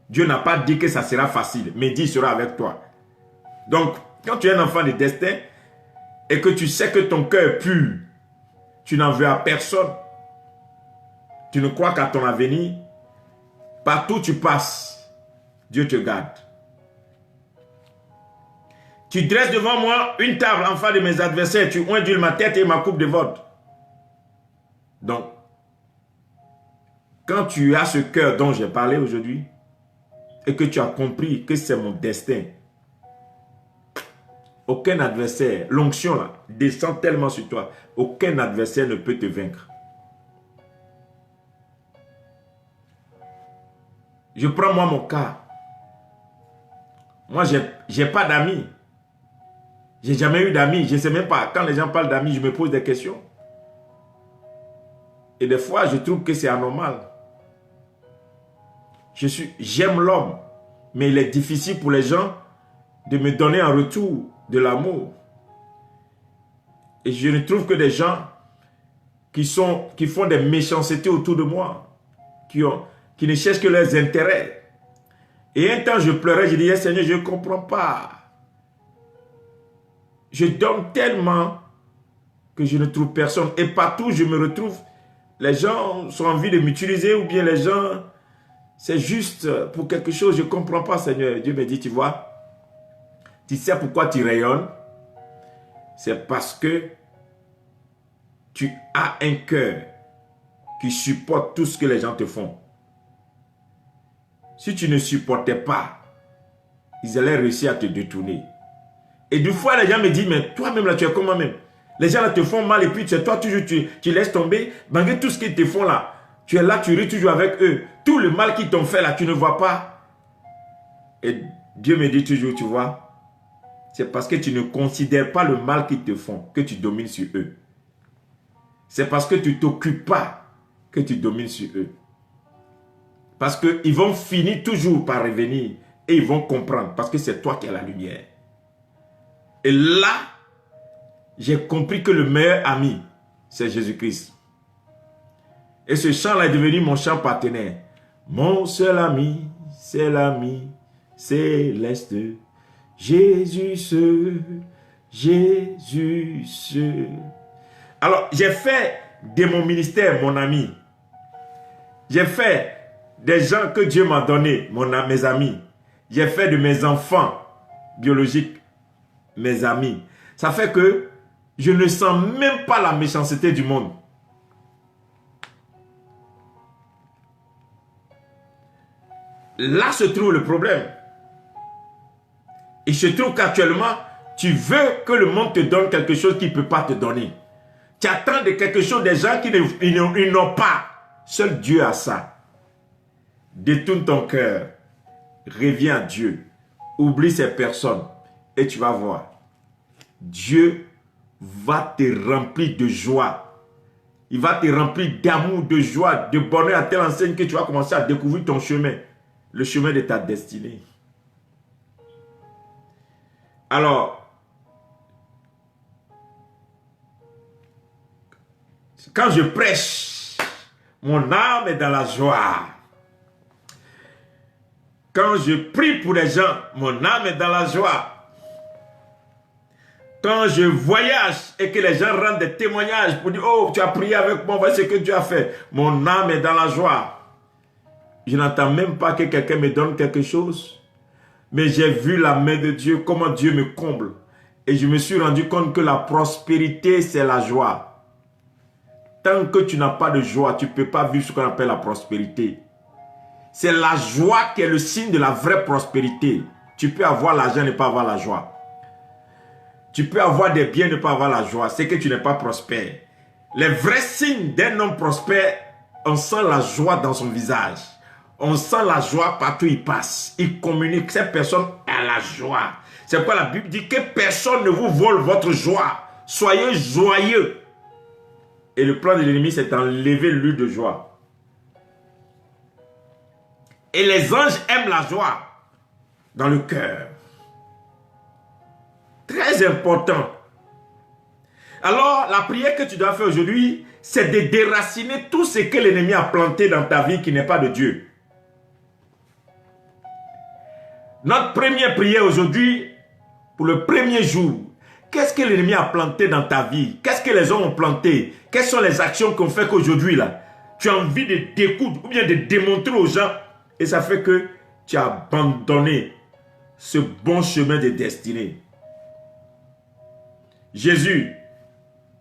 A: Dieu n'a pas dit que ça sera facile, mais dit il sera avec toi. Donc, quand tu es un enfant de destin et que tu sais que ton cœur est pur, tu n'en veux à personne, tu ne crois qu'à ton avenir, partout où tu passes, Dieu te garde. Tu dresses devant moi une table en face de mes adversaires, tu ondules ma tête et ma coupe de vodka. Donc, quand tu as ce cœur dont j'ai parlé aujourd'hui, et que tu as compris que c'est mon destin, aucun adversaire, l'onction là, descend tellement sur toi, aucun adversaire ne peut te vaincre. Je prends moi mon cas. Moi, j'ai pas d'amis. J'ai jamais eu d'amis. Je ne sais même pas. Quand les gens parlent d'amis, je me pose des questions. Et des fois, je trouve que c'est anormal. J'aime l'homme, mais il est difficile pour les gens de me donner en retour de l'amour. Et je ne trouve que des gens qui font des méchancetés autour de moi, qui ne cherchent que leurs intérêts. Et un temps, je pleurais, je disais, Seigneur, je ne comprends pas. Je donne tellement que je ne trouve personne. Et partout, je me retrouve, les gens ont envie de m'utiliser ou bien les gens, c'est juste pour quelque chose, je ne comprends pas, Seigneur. Dieu me dit, tu vois, tu sais pourquoi tu rayonnes? C'est parce que tu as un cœur qui supporte tout ce que les gens te font. Si tu ne supportais pas, ils allaient réussir à te détourner. Et des fois, les gens me disent, mais toi-même là, tu es comment même? Les gens là te font mal et puis toi, toujours, tu laisses tomber. Malgré tout ce qu'ils te font là, tu es là, tu ris toujours avec eux. Tout le mal qu'ils t'ont fait là, tu ne vois pas. Et Dieu me dit toujours, tu vois, c'est parce que tu ne considères pas le mal qu'ils te font que tu domines sur eux. C'est parce que tu ne t'occupes pas que tu domines sur eux. Parce qu'ils vont finir toujours par revenir et ils vont comprendre parce que c'est toi qui as la lumière. Et là, j'ai compris que le meilleur ami, c'est Jésus-Christ. Et ce chant-là est devenu mon chant partenaire. Mon seul ami, c'est l'ami céleste. Jésus seul, Jésus seul. Alors, j'ai fait de mon ministère mon ami. J'ai fait des gens que Dieu m'a donnés, mes amis. J'ai fait de mes enfants biologiques mes amis. Ça fait que je ne sens même pas la méchanceté du monde. Là se trouve le problème. Il se trouve qu'actuellement, tu veux que le monde te donne quelque chose qu'il ne peut pas te donner. Tu attends de quelque chose des gens qui n'ont pas. Seul Dieu a ça. Détourne ton cœur. Reviens à Dieu. Oublie ces personnes. Et tu vas voir. Dieu va te remplir de joie. Il va te remplir d'amour, de joie, de bonheur à telle enseigne que tu vas commencer à découvrir ton chemin. Le chemin de ta destinée. Alors, quand je prêche, mon âme est dans la joie. Quand je prie pour les gens, mon âme est dans la joie. Quand je voyage et que les gens rendent des témoignages pour dire, oh, tu as prié avec moi, voici ce que tu as fait. Mon âme est dans la joie. Je n'entends même pas que quelqu'un me donne quelque chose. Mais j'ai vu la main de Dieu, comment Dieu me comble. Et je me suis rendu compte que la prospérité, c'est la joie. Tant que tu n'as pas de joie, tu ne peux pas vivre ce qu'on appelle la prospérité. C'est la joie qui est le signe de la vraie prospérité. Tu peux avoir l'argent et ne pas avoir la joie. Tu peux avoir des biens et ne pas avoir la joie. C'est que tu n'es pas prospère. Les vrais signes d'un homme prospère, on sent la joie dans son visage. On sent la joie partout où il passe. Il communique. Cette personne a la joie. C'est pourquoi la Bible dit que personne ne vous vole votre joie. Soyez joyeux. Et le plan de l'ennemi, c'est d'enlever l'huile de joie. Et les anges aiment la joie dans le cœur. Très important. Alors, la prière que tu dois faire aujourd'hui, c'est de déraciner tout ce que l'ennemi a planté dans ta vie qui n'est pas de Dieu. Notre première prière aujourd'hui, pour le premier jour, qu'est-ce que l'ennemi a planté dans ta vie? Qu'est-ce que les hommes ont planté? Quelles sont les actions qu'on fait qu'aujourd'hui, là, tu as envie de découdre ou bien de démontrer aux gens et ça fait que tu as abandonné ce bon chemin de destinée. Jésus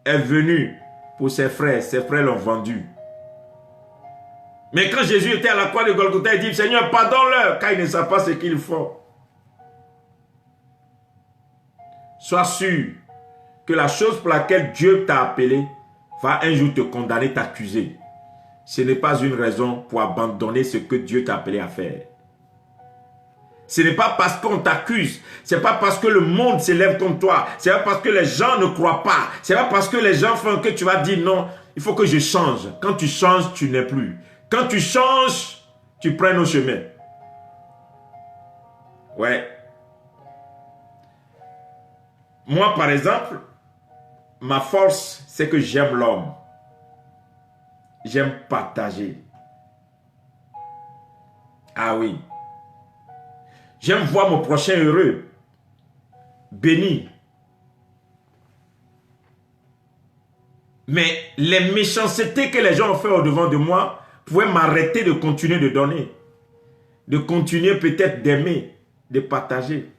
A: est venu pour ses frères l'ont vendu. Mais quand Jésus était à la croix de Golgotha, il dit, Seigneur, pardonne-leur, car ils ne savent pas ce qu'ils font. Sois sûr que la chose pour laquelle Dieu t'a appelé va un jour te condamner, t'accuser. Ce n'est pas une raison pour abandonner ce que Dieu t'a appelé à faire. Ce n'est pas parce qu'on t'accuse, ce n'est pas parce que le monde s'élève contre toi, ce n'est pas parce que les gens ne croient pas, ce n'est pas parce que les gens font que tu vas dire non, il faut que je change. Quand tu changes, tu n'es plus. Quand tu changes, tu prends nos chemins. Ouais. Moi, par exemple, ma force, c'est que j'aime l'homme. J'aime partager. Ah oui. J'aime voir mon prochain heureux, béni. Mais les méchancetés que les gens ont fait au-devant de moi pouvaient m'arrêter de continuer de donner. De continuer peut-être d'aimer, de partager.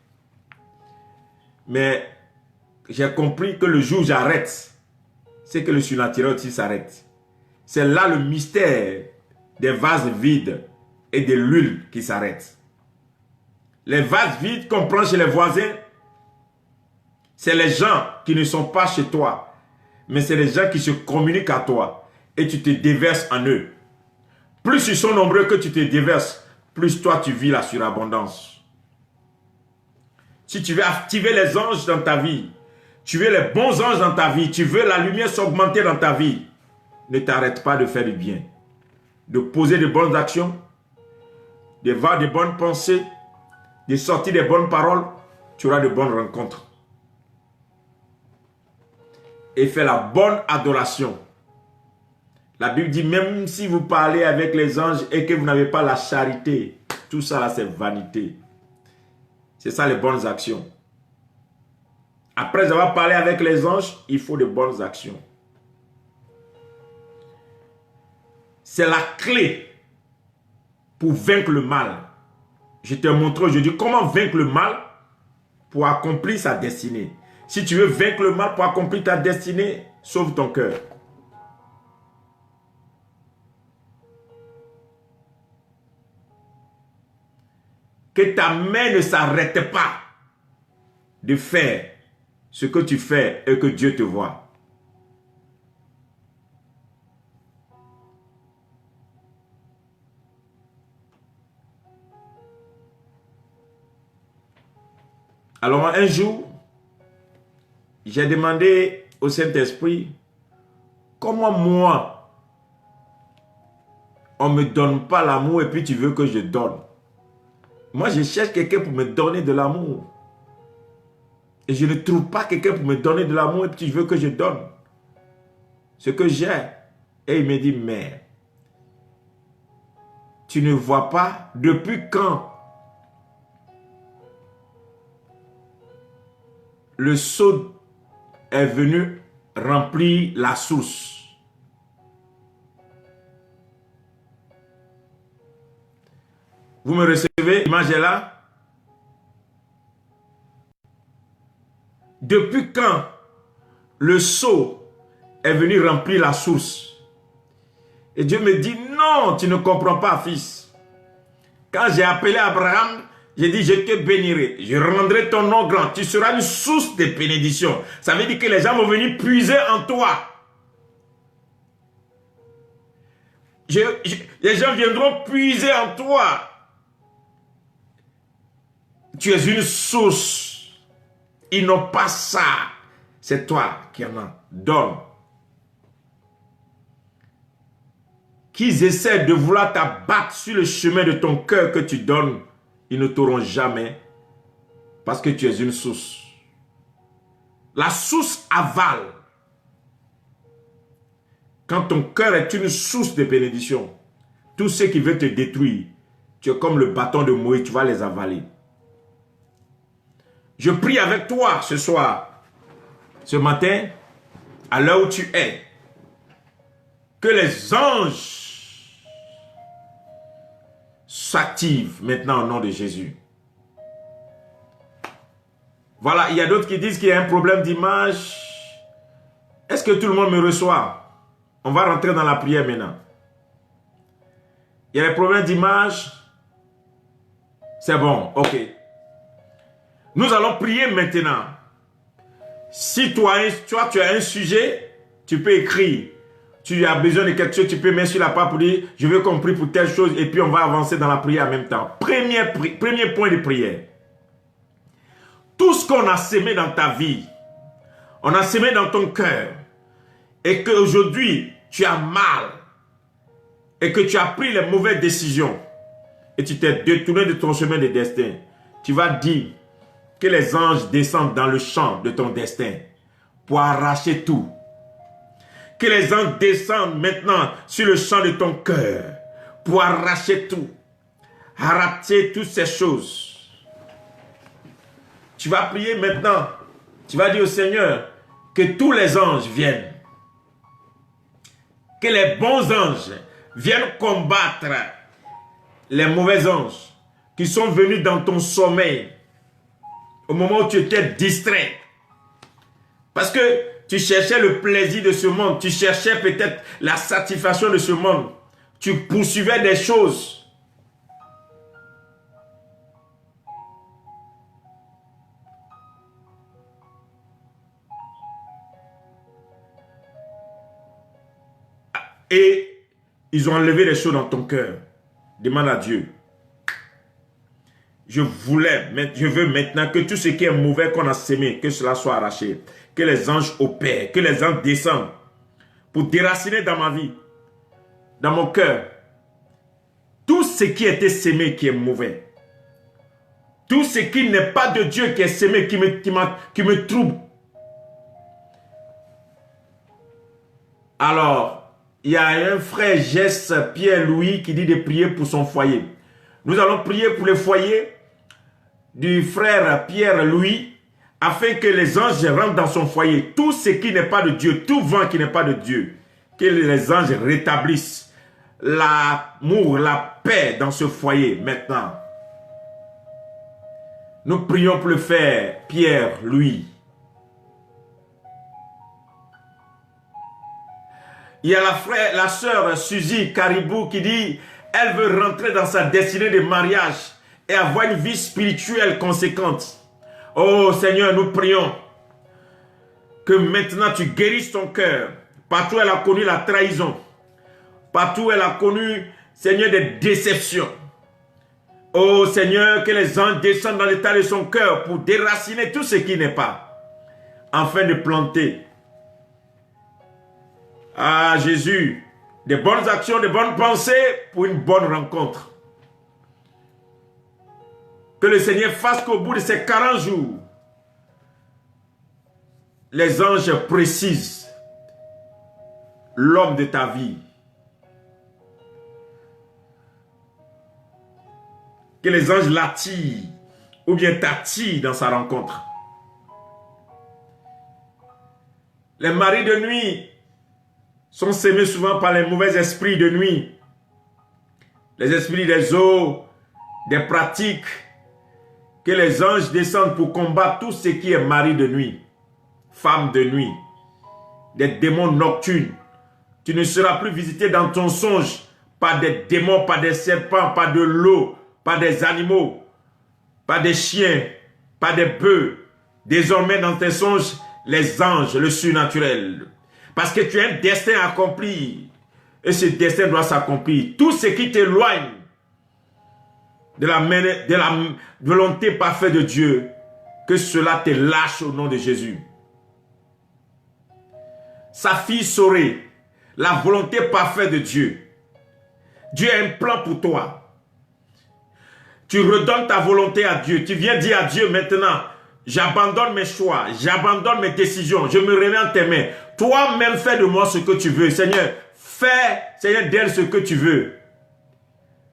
A: Mais j'ai compris que le jour où j'arrête, c'est que le surnaturel aussi s'arrête. C'est là le mystère des vases vides et de l'huile qui s'arrête. Les vases vides qu'on prend chez les voisins, c'est les gens qui ne sont pas chez toi, mais c'est les gens qui se communiquent à toi et tu te déverses en eux. Plus ils sont nombreux que tu te déverses, plus toi tu vis la surabondance. Si tu veux activer les anges dans ta vie, tu veux les bons anges dans ta vie, tu veux la lumière s'augmenter dans ta vie, ne t'arrête pas de faire du bien, de poser de bonnes actions, de voir de bonnes pensées, de sortir des bonnes paroles, tu auras de bonnes rencontres. Et fais la bonne adoration. La Bible dit, même si vous parlez avec les anges et que vous n'avez pas la charité, tout ça là c'est vanité. C'est ça les bonnes actions. Après avoir parlé avec les anges, il faut de bonnes actions. C'est la clé pour vaincre le mal. Je te montre aujourd'hui comment vaincre le mal pour accomplir sa destinée. Si tu veux vaincre le mal pour accomplir ta destinée, sauve ton cœur. Que ta main ne s'arrête pas de faire ce que tu fais et que Dieu te voit. Alors un jour, j'ai demandé au Saint-Esprit, comment moi, on ne me donne pas l'amour et puis tu veux que je donne. Moi, je cherche quelqu'un pour me donner de l'amour. Et je ne trouve pas quelqu'un pour me donner de l'amour et puis tu veux que je donne ce que j'ai. Et il me dit, mais tu ne vois pas depuis quand le seau est venu remplir la source. Vous me recevez, l'image est là. Depuis quand le seau est venu remplir la source? Et Dieu me dit, non, tu ne comprends pas, fils. Quand j'ai appelé Abraham, j'ai dit, je te bénirai, je rendrai ton nom grand, tu seras une source de bénédiction. Ça veut dire que les gens vont venir puiser en toi. Les gens viendront puiser en toi. Tu es une source. Ils n'ont pas ça. C'est toi qui en as. Donne. Qu'ils essaient de vouloir t'abattre sur le chemin de ton cœur que tu donnes, ils ne t'auront jamais. Parce que tu es une source. La source avale. Quand ton cœur est une source de bénédiction, tout ce qui veut te détruire, tu es comme le bâton de Moïse, tu vas les avaler. Je prie avec toi ce soir, ce matin, à l'heure où tu es, que les anges s'activent maintenant au nom de Jésus. Voilà, il y a d'autres qui disent qu'il y a un problème d'image. Est-ce que tout le monde me reçoit? On va rentrer dans la prière maintenant. Il y a des problèmes d'image. C'est bon, ok. Nous allons prier maintenant. Si toi, tu as un sujet, tu peux écrire. Tu as besoin de quelque chose, tu peux mettre sur la page pour dire, je veux qu'on prie pour telle chose, et puis on va avancer dans la prière en même temps. Premier point de prière. Tout ce qu'on a semé dans ta vie, on a semé dans ton cœur, et qu'aujourd'hui, tu as mal, et que tu as pris les mauvaises décisions, et tu t'es détourné de ton chemin de destin, tu vas dire que les anges descendent dans le champ de ton destin pour arracher tout. Que les anges descendent maintenant sur le champ de ton cœur pour arracher tout. Arracher toutes ces choses. Tu vas prier maintenant. Tu vas dire au Seigneur que tous les anges viennent. Que les bons anges viennent combattre les mauvais anges qui sont venus dans ton sommeil au moment où tu étais distrait. Parce que tu cherchais le plaisir de ce monde. Tu cherchais peut-être la satisfaction de ce monde. Tu poursuivais des choses. Et ils ont enlevé les choses dans ton cœur. Demande à Dieu. Je veux maintenant que tout ce qui est mauvais qu'on a sémé, que cela soit arraché. Que les anges opèrent, que les anges descendent pour déraciner dans ma vie, dans mon cœur, tout ce qui a été sémé qui est mauvais. Tout ce qui n'est pas de Dieu qui est sémé, qui me trouble. Alors, il y a un frère Jess Pierre-Louis qui dit de prier pour son foyer. Nous allons prier pour le foyer du frère Pierre-Louis afin que les anges rentrent dans son foyer. Tout ce qui n'est pas de Dieu, tout vent qui n'est pas de Dieu, que les anges rétablissent l'amour, la paix dans ce foyer maintenant. Nous prions pour le frère Pierre-Louis. Il y a la sœur Suzy Caribou qui dit elle veut rentrer dans sa destinée de mariage et avoir une vie spirituelle conséquente. Oh Seigneur, nous prions que maintenant tu guérisses ton cœur. Partout elle a connu la trahison. Partout elle a connu, Seigneur, des déceptions. Oh Seigneur, que les anges descendent dans l'état de son cœur pour déraciner tout ce qui n'est pas, afin de planter. Ah Jésus, des bonnes actions, des bonnes pensées pour une bonne rencontre. Que le Seigneur fasse qu'au bout de ces 40 jours, les anges précisent l'homme de ta vie. Que les anges l'attirent ou bien t'attirent dans sa rencontre. Les maris de nuit sont sémés souvent par les mauvais esprits de nuit. Les esprits des eaux, des pratiques. Que les anges descendent pour combattre tout ce qui est mari de nuit, femme de nuit, des démons nocturnes. Tu ne seras plus visité dans ton songe par des démons, par des serpents, par de l'eau, par des animaux, par des chiens, par des bœufs. Désormais dans tes songes, les anges, le surnaturel. Parce que tu as un destin à accomplir. Et ce destin doit s'accomplir. Tout ce qui t'éloigne de la volonté parfaite de Dieu, que cela te lâche au nom de Jésus. Sa fille saurait la volonté parfaite de Dieu. Dieu a un plan pour toi. Tu redonnes ta volonté à Dieu. Tu viens dire à Dieu maintenant, J'abandonne mes choix, j'abandonne mes décisions, je me remets en tes mains. Toi-même, fais de moi ce que tu veux. Seigneur, fais, Seigneur, d'elle ce que tu veux.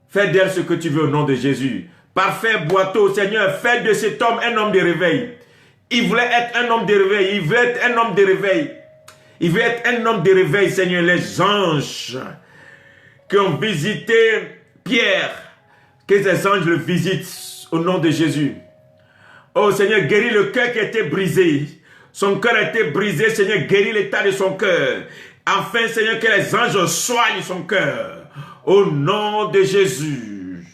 A: Fais d'elle ce que tu veux au nom de Jésus. Parfait boiteux, Seigneur, fais de cet homme un homme de réveil. Il voulait être un homme de réveil, il veut être un homme de réveil. Il veut être un homme de réveil, Seigneur. Les anges qui ont visité Pierre, que ces anges le visitent au nom de Jésus. Oh Seigneur, guéris le cœur qui a été brisé. Son cœur a été brisé, Seigneur, guéris l'état de son cœur. Enfin, Seigneur, que les anges soignent son cœur. Au nom de Jésus.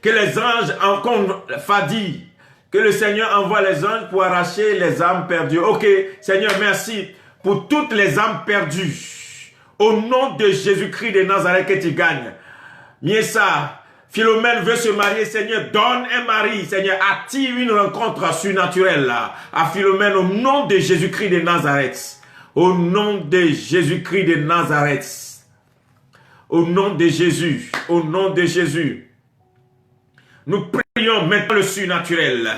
A: Que les anges, encore Fadi, que le Seigneur envoie les anges pour arracher les âmes perdues. Ok, Seigneur, merci pour toutes les âmes perdues. Au nom de Jésus-Christ de Nazareth que tu gagnes. Miesa, Philomène veut se marier, Seigneur, donne un mari, Seigneur, attire une rencontre surnaturelle là, à Philomène au nom de Jésus-Christ de Nazareth. Au nom de Jésus-Christ de Nazareth. Au nom de Jésus, au nom de Jésus. Nous prions maintenant le surnaturel.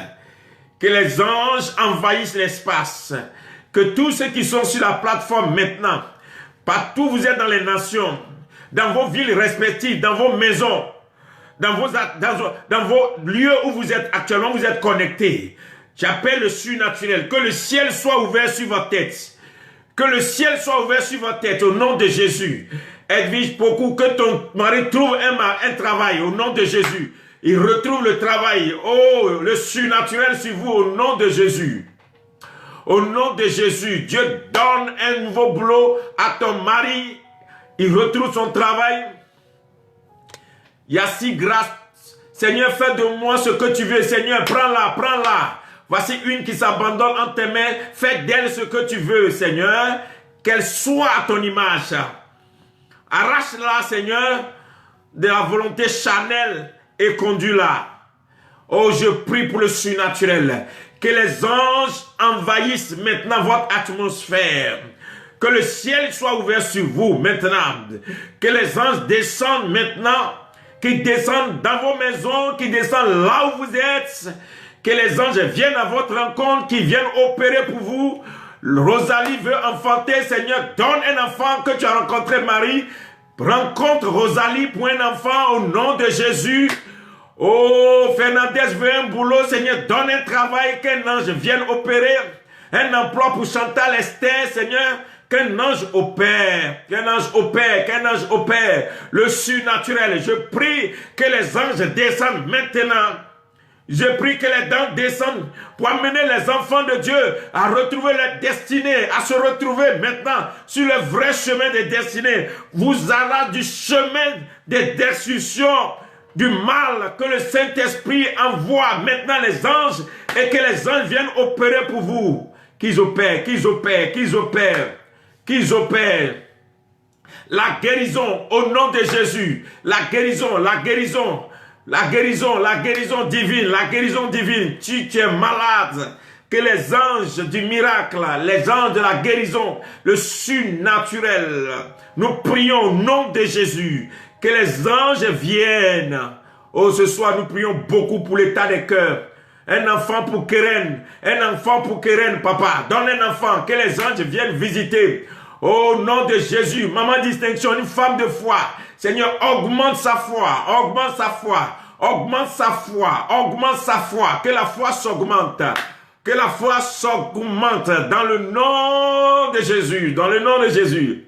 A: Que les anges envahissent l'espace. Que tous ceux qui sont sur la plateforme maintenant, partout où vous êtes dans les nations, dans vos villes respectives, dans vos maisons, dans vos lieux où vous êtes actuellement, vous êtes connectés. J'appelle le surnaturel. Que le ciel soit ouvert sur votre tête. Que le ciel soit ouvert sur votre tête au nom de Jésus. Edwige beaucoup, que ton mari trouve un travail au nom de Jésus. Il retrouve le travail. Oh, le surnaturel sur vous au nom de Jésus. Au nom de Jésus, Dieu donne un nouveau boulot à ton mari. Il retrouve son travail. Il y a si grâce. Seigneur, fais de moi ce que tu veux. Seigneur, prends-la, prends-la. Voici une qui s'abandonne en tes mains. Fais d'elle ce que tu veux, Seigneur. Qu'elle soit à ton image. Arrache-la, Seigneur, de la volonté charnelle et conduis-la. Oh, je prie pour le surnaturel. Que les anges envahissent maintenant votre atmosphère. Que le ciel soit ouvert sur vous maintenant. Que les anges descendent maintenant. Qu'ils descendent dans vos maisons. Qu'ils descendent là où vous êtes. Que les anges viennent à votre rencontre. Qu'ils viennent opérer pour vous. Rosalie veut enfanter. Seigneur, donne un enfant que tu as rencontré, Marie. Rencontre Rosalie pour un enfant au nom de Jésus. Oh, Fernandez veut un boulot. Seigneur, donne un travail. Qu'un ange vienne opérer. Un emploi pour Chantal Esther, Seigneur. Qu'un ange opère. Qu'un ange opère. Qu'un ange opère. Le surnaturel. Je prie que les anges descendent maintenant. Je prie que les dents descendent pour amener les enfants de Dieu à retrouver leur destinée, à se retrouver maintenant sur le vrai chemin des destinées. Vous allez du chemin des destructions, du mal que le Saint-Esprit envoie maintenant les anges et que les anges viennent opérer pour vous. Qu'ils opèrent, qu'ils opèrent, qu'ils opèrent, qu'ils opèrent. La guérison au nom de Jésus. La guérison, la guérison. La guérison divine, la guérison divine. Tu es malade. Que les anges du miracle, les anges de la guérison, le surnaturel, nous prions au nom de Jésus. Que les anges viennent. Oh, ce soir, nous prions beaucoup pour l'état des cœurs. Un enfant pour Keren. Un enfant pour Keren, papa. Donne un enfant. Que les anges viennent visiter. Au nom de Jésus, maman distinction, une femme de foi. Seigneur, augmente sa foi, augmente sa foi, augmente sa foi, augmente sa foi. Que la foi s'augmente. Que la foi s'augmente dans le nom de Jésus, dans le nom de Jésus.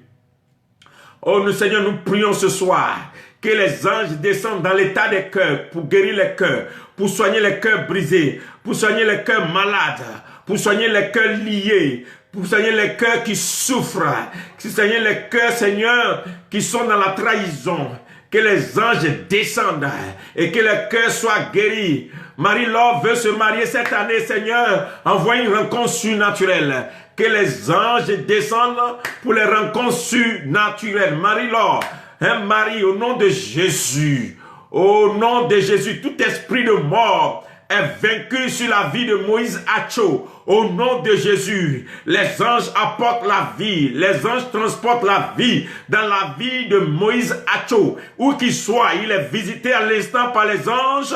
A: Oh, nous, Seigneur, nous prions ce soir. Que les anges descendent dans l'état des cœurs pour guérir les cœurs, pour soigner les cœurs brisés, pour soigner les cœurs malades, pour soigner les cœurs liés, pour soigner les cœurs qui souffrent, pour soigner les cœurs, Seigneur, qui sont dans la trahison. Que les anges descendent et que les cœurs soient guéris. Marie-Laure veut se marier cette année, Seigneur. Envoie une rencontre surnaturelle. Que les anges descendent pour les rencontres surnaturelles. Marie-Laure, un mari au nom de Jésus. Au nom de Jésus, tout esprit de mort est vaincu sur la vie de Moïse Acho. Au nom de Jésus, les anges apportent la vie. Les anges transportent la vie dans la vie de Moïse Acho. Où qu'il soit, il est visité à l'instant par les anges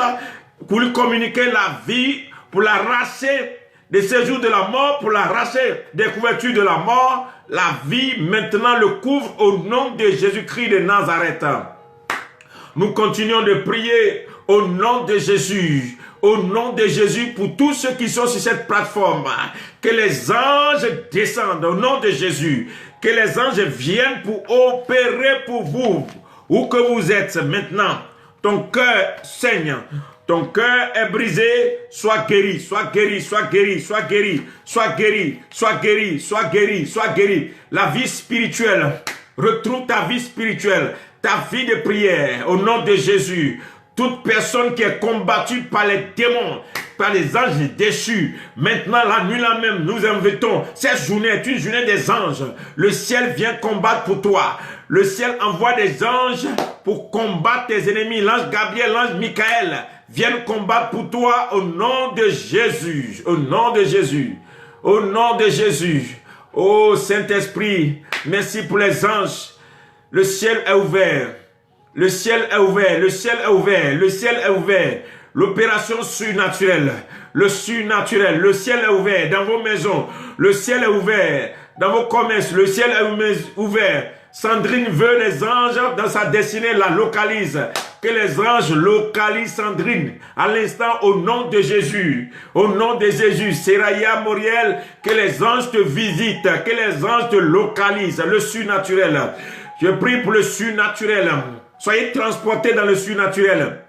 A: pour lui communiquer la vie pour l'arracher des séjours de la mort, pour l'arracher des couvertures de la mort. La vie maintenant le couvre au nom de Jésus-Christ de Nazareth. Nous continuons de prier au nom de Jésus. Au nom de Jésus, pour tous ceux qui sont sur cette plateforme, que les anges descendent au nom de Jésus. Que les anges viennent pour opérer pour vous, où que vous êtes maintenant. Ton cœur saigne, ton cœur est brisé, sois guéri, sois guéri, sois guéri, sois guéri, sois guéri, sois guéri, sois guéri, sois guéri. La vie spirituelle, retrouve ta vie spirituelle, ta vie de prière, au nom de Jésus. Toute personne qui est combattue par les démons, par les anges déchus, maintenant, la nuit là même, nous invitons. Cette journée est une journée des anges. Le ciel vient combattre pour toi. Le ciel envoie des anges pour combattre tes ennemis. L'ange Gabriel, l'ange Michael viennent combattre pour toi au nom de Jésus. Au nom de Jésus. Au nom de Jésus. Oh Saint-Esprit, merci pour les anges. Le ciel est ouvert. Le ciel est ouvert, le ciel est ouvert, le ciel est ouvert. L'opération surnaturelle, le surnaturel, le ciel est ouvert dans vos maisons, le ciel est ouvert dans vos commerces, le ciel est ouvert. Sandrine veut les anges dans sa destinée, la localise. Que les anges localisent Sandrine à l'instant au nom de Jésus. Au nom de Jésus, Seraya Moriel, que les anges te visitent, que les anges te localisent, le surnaturel. Je prie pour le surnaturel. Soyez transportés dans le surnaturel.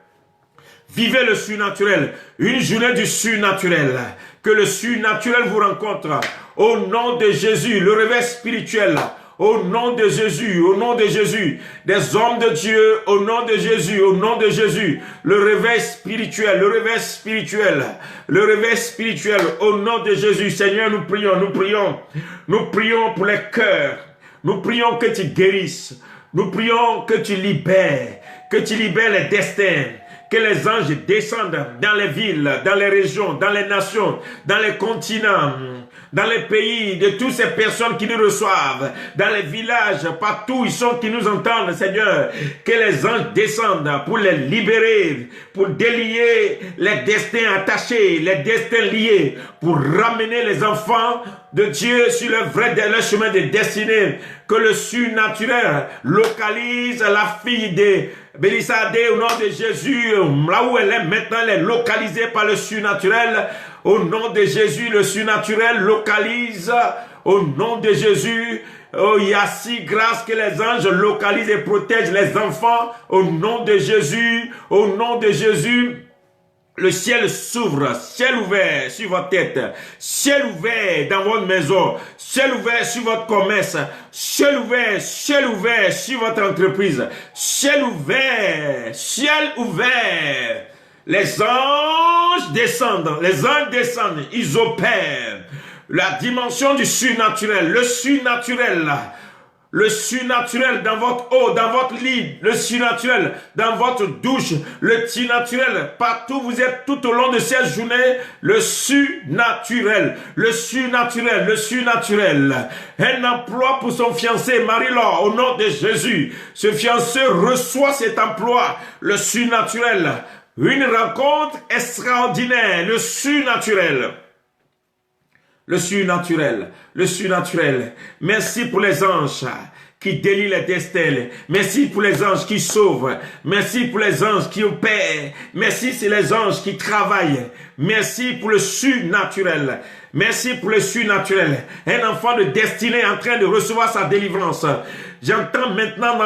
A: Vivez le surnaturel. Une journée du surnaturel. Que le surnaturel vous rencontre. Au nom de Jésus, le réveil spirituel. Au nom de Jésus, au nom de Jésus. Des hommes de Dieu, au nom de Jésus, au nom de Jésus. Le réveil spirituel, le réveil spirituel. Le réveil spirituel, au nom de Jésus. Seigneur, nous prions, nous prions. Nous prions pour les cœurs. Nous prions que tu guérisses. Nous prions que tu libères les destins, que les anges descendent dans les villes, dans les régions, dans les nations, dans les continents, dans les pays de toutes ces personnes qui nous reçoivent, dans les villages, partout où ils sont, qui nous entendent, Seigneur, que les anges descendent pour les libérer, pour délier les destins attachés, les destins liés, pour ramener les enfants de Dieu sur le vrai chemin de destinée, que le surnaturel localise la fille de Bélissade au nom de Jésus, là où elle est maintenant, elle est localisée par le surnaturel. Au nom de Jésus, le surnaturel localise. Au nom de Jésus, oh, il y a si grâce que les anges localisent et protègent les enfants. Au nom de Jésus, au nom de Jésus. Le ciel s'ouvre, ciel ouvert sur votre tête, ciel ouvert dans votre maison, ciel ouvert sur votre commerce, ciel ouvert sur votre entreprise, ciel ouvert, Les anges descendent, ils opèrent. La dimension du surnaturel, le surnaturel dans votre eau, dans votre lit, le surnaturel dans votre douche, le surnaturel partout où vous êtes tout au long de cette journée, le surnaturel. Un emploi pour son fiancé, Marie-Laure, au nom de Jésus. Ce fiancé reçoit cet emploi, le surnaturel. Une rencontre extraordinaire, le surnaturel. Le surnaturel. Merci pour les anges qui délient les destins. Merci pour les anges qui sauvent. Merci pour les anges qui opèrent. Merci pour les anges qui travaillent. Merci pour le surnaturel. Merci pour le surnaturel. Un enfant de destinée en train de recevoir sa délivrance. J'entends maintenant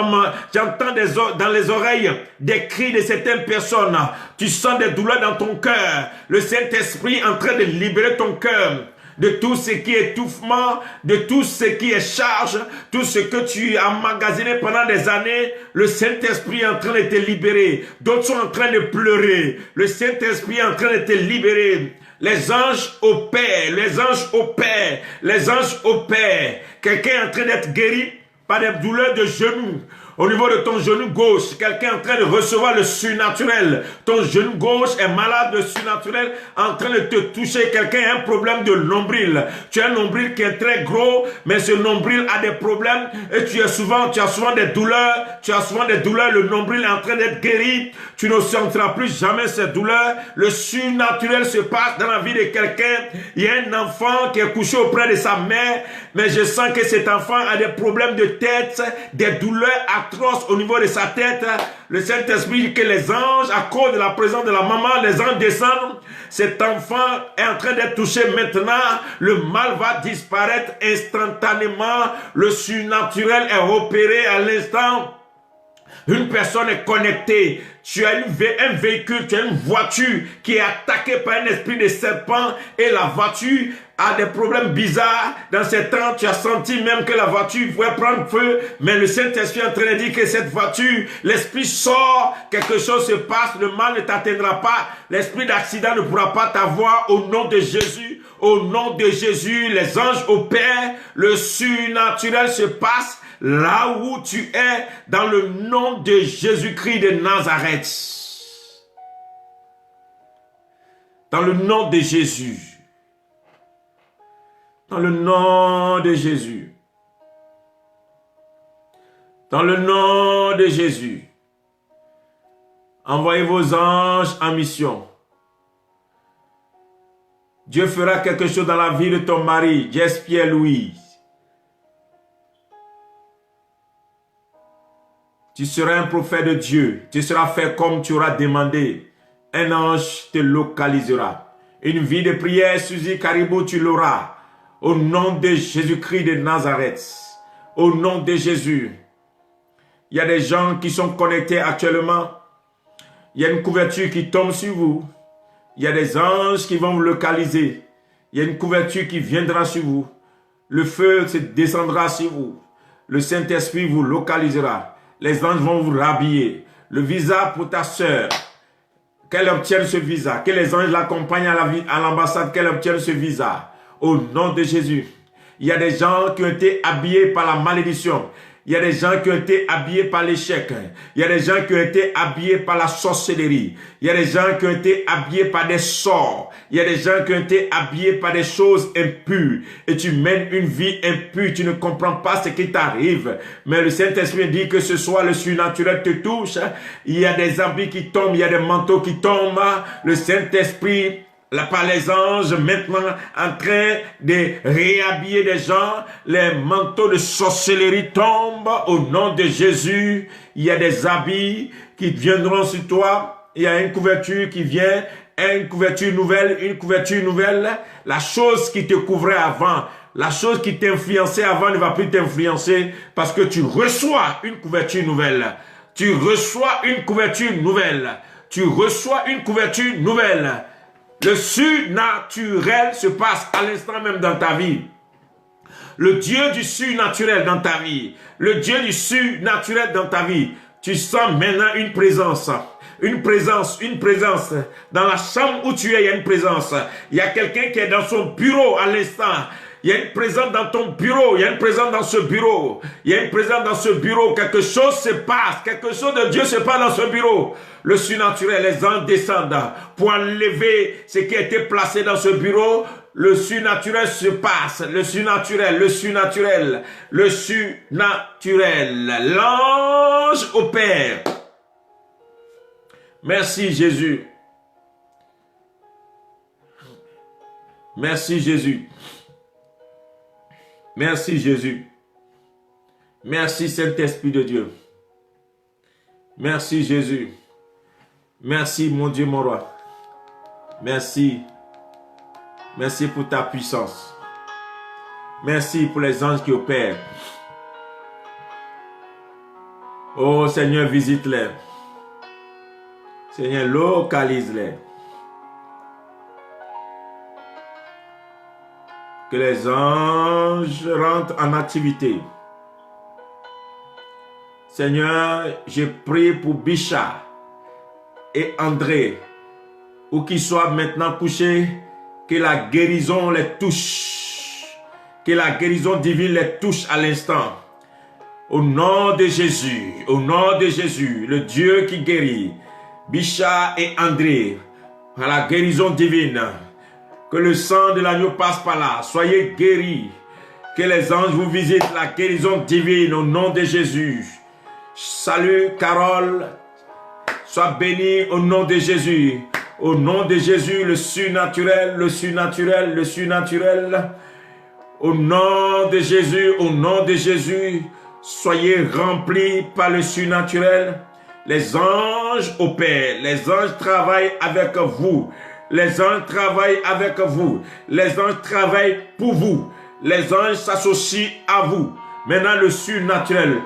A: dans les oreilles des cris de certaines personnes. Tu sens des douleurs dans ton cœur. Le Saint-Esprit en train de libérer ton cœur de tout ce qui est étouffement, de tout ce qui est charge, tout ce que tu as emmagasiné pendant des années. Le Saint-Esprit est en train de te libérer. D'autres sont en train de pleurer. Le Saint-Esprit est en train de te libérer. Les anges opèrent, Quelqu'un est en train d'être guéri par des douleurs de genoux. Au niveau de ton genou gauche, quelqu'un est en train de recevoir le surnaturel. Ton genou gauche est malade de surnaturel, en train de te toucher. Quelqu'un a un problème de nombril. Tu as un nombril qui est très gros, mais ce nombril a des problèmes et tu as souvent des douleurs. Tu as souvent des douleurs. Le nombril est en train d'être guéri. Tu ne sentiras plus jamais ces douleurs. Le surnaturel se passe dans la vie de quelqu'un. Il y a un enfant qui est couché auprès de sa mère, mais je sens que cet enfant a des problèmes de tête, des douleurs atroces au niveau de sa tête. Le Saint-Esprit dit que les anges, à cause de la présence de la maman, les anges descendent. Cet enfant est en train d'être touché maintenant. Le mal va disparaître instantanément. Le surnaturel est opéré à l'instant. Une personne est connectée. Tu as un véhicule, tu as une voiture qui est attaquée par un esprit de serpent et la voiture a des problèmes bizarres. Dans ces temps, tu as senti même que la voiture pouvait prendre feu, mais le Saint-Esprit est en train de dire que cette voiture, l'esprit sort, quelque chose se passe, le mal ne t'atteindra pas, l'esprit d'accident ne pourra pas t'avoir au nom de Jésus. Au nom de Jésus, les anges opèrent, le surnaturel se passe. Là où tu es, dans le nom de Jésus-Christ de Nazareth. Dans le nom de Jésus. Dans le nom de Jésus. Dans le nom de Jésus. Envoyez vos anges en mission. Dieu fera quelque chose dans la vie de ton mari, Jess Pierre-Louis. Tu seras un prophète de Dieu. Tu seras fait comme tu auras demandé. Un ange te localisera. Une vie de prière, Suzy Caribou, tu l'auras. Au nom de Jésus-Christ de Nazareth. Au nom de Jésus. Il y a des gens qui sont connectés actuellement. Il y a une couverture qui tombe sur vous. Il y a des anges qui vont vous localiser. Il y a une couverture qui viendra sur vous. Le feu se descendra sur vous. Le Saint-Esprit vous localisera. Les anges vont vous rhabiller. Le visa pour ta sœur, qu'elle obtienne ce visa. Que les anges l'accompagnent à l'ambassade, qu'elle obtienne ce visa. Au nom de Jésus. Il y a des gens qui ont été habillés par la malédiction. Il y a des gens qui ont été habillés par l'échec. Il y a des gens qui ont été habillés par la sorcellerie. Il y a des gens qui ont été habillés par des sorts. Il y a des gens qui ont été habillés par des choses impures. Et tu mènes une vie impure. Tu ne comprends pas ce qui t'arrive. Mais le Saint-Esprit dit que ce soir le surnaturel te touche. Il y a des habits qui tombent. Il y a des manteaux qui tombent. Le Saint-Esprit, là, par les anges, maintenant, en train de réhabiller des gens, les manteaux de sorcellerie tombent au nom de Jésus. Il y a des habits qui viendront sur toi. Il y a une couverture qui vient, une couverture nouvelle. La chose qui te couvrait avant, la chose qui t'influençait avant ne va plus t'influencer parce que tu reçois une couverture nouvelle. Tu reçois une couverture nouvelle. Tu reçois une couverture nouvelle. Le surnaturel se passe à l'instant même dans ta vie. Le Dieu du surnaturel dans ta vie. Le Dieu du surnaturel dans ta vie. Tu sens maintenant une présence. Une présence. Dans la chambre où tu es, il y a une présence. Il y a quelqu'un qui est dans son bureau à l'instant. Il y a une présence dans ton bureau. Il y a une présence dans ce bureau. Il y a une présence dans ce bureau. Quelque chose se passe. Quelque chose de Dieu se passe dans ce bureau. Le surnaturel, les anges descendent pour enlever ce qui a été placé dans ce bureau. Le surnaturel se passe. Le surnaturel. L'ange opère. Merci Jésus. Merci Jésus. Merci Jésus. Merci Saint-Esprit de Dieu. Merci Jésus. Merci mon Dieu, mon roi. Merci. Merci pour ta puissance. Merci pour les anges qui opèrent. Oh Seigneur, visite-les. Seigneur, localise-les. Que les anges rentrent en activité. Seigneur, je prie pour Bicha et André, où qu'ils soient maintenant couchés, que la guérison les touche. Que la guérison divine les touche à l'instant. Au nom de Jésus, au nom de Jésus, le Dieu qui guérit, Bicha et André, par la guérison divine, que le sang de l'agneau passe par là, soyez guéris, que les anges vous visitent, la guérison divine au nom de Jésus. Salut Carole, sois bénie au nom de Jésus. Au nom de Jésus, le surnaturel, le surnaturel, le surnaturel. Au nom de Jésus, soyez remplis par le surnaturel. Les anges opèrent, les anges travaillent avec vous. Les anges travaillent avec vous. Les anges travaillent pour vous. Les anges s'associent à vous. Maintenant, le surnaturel.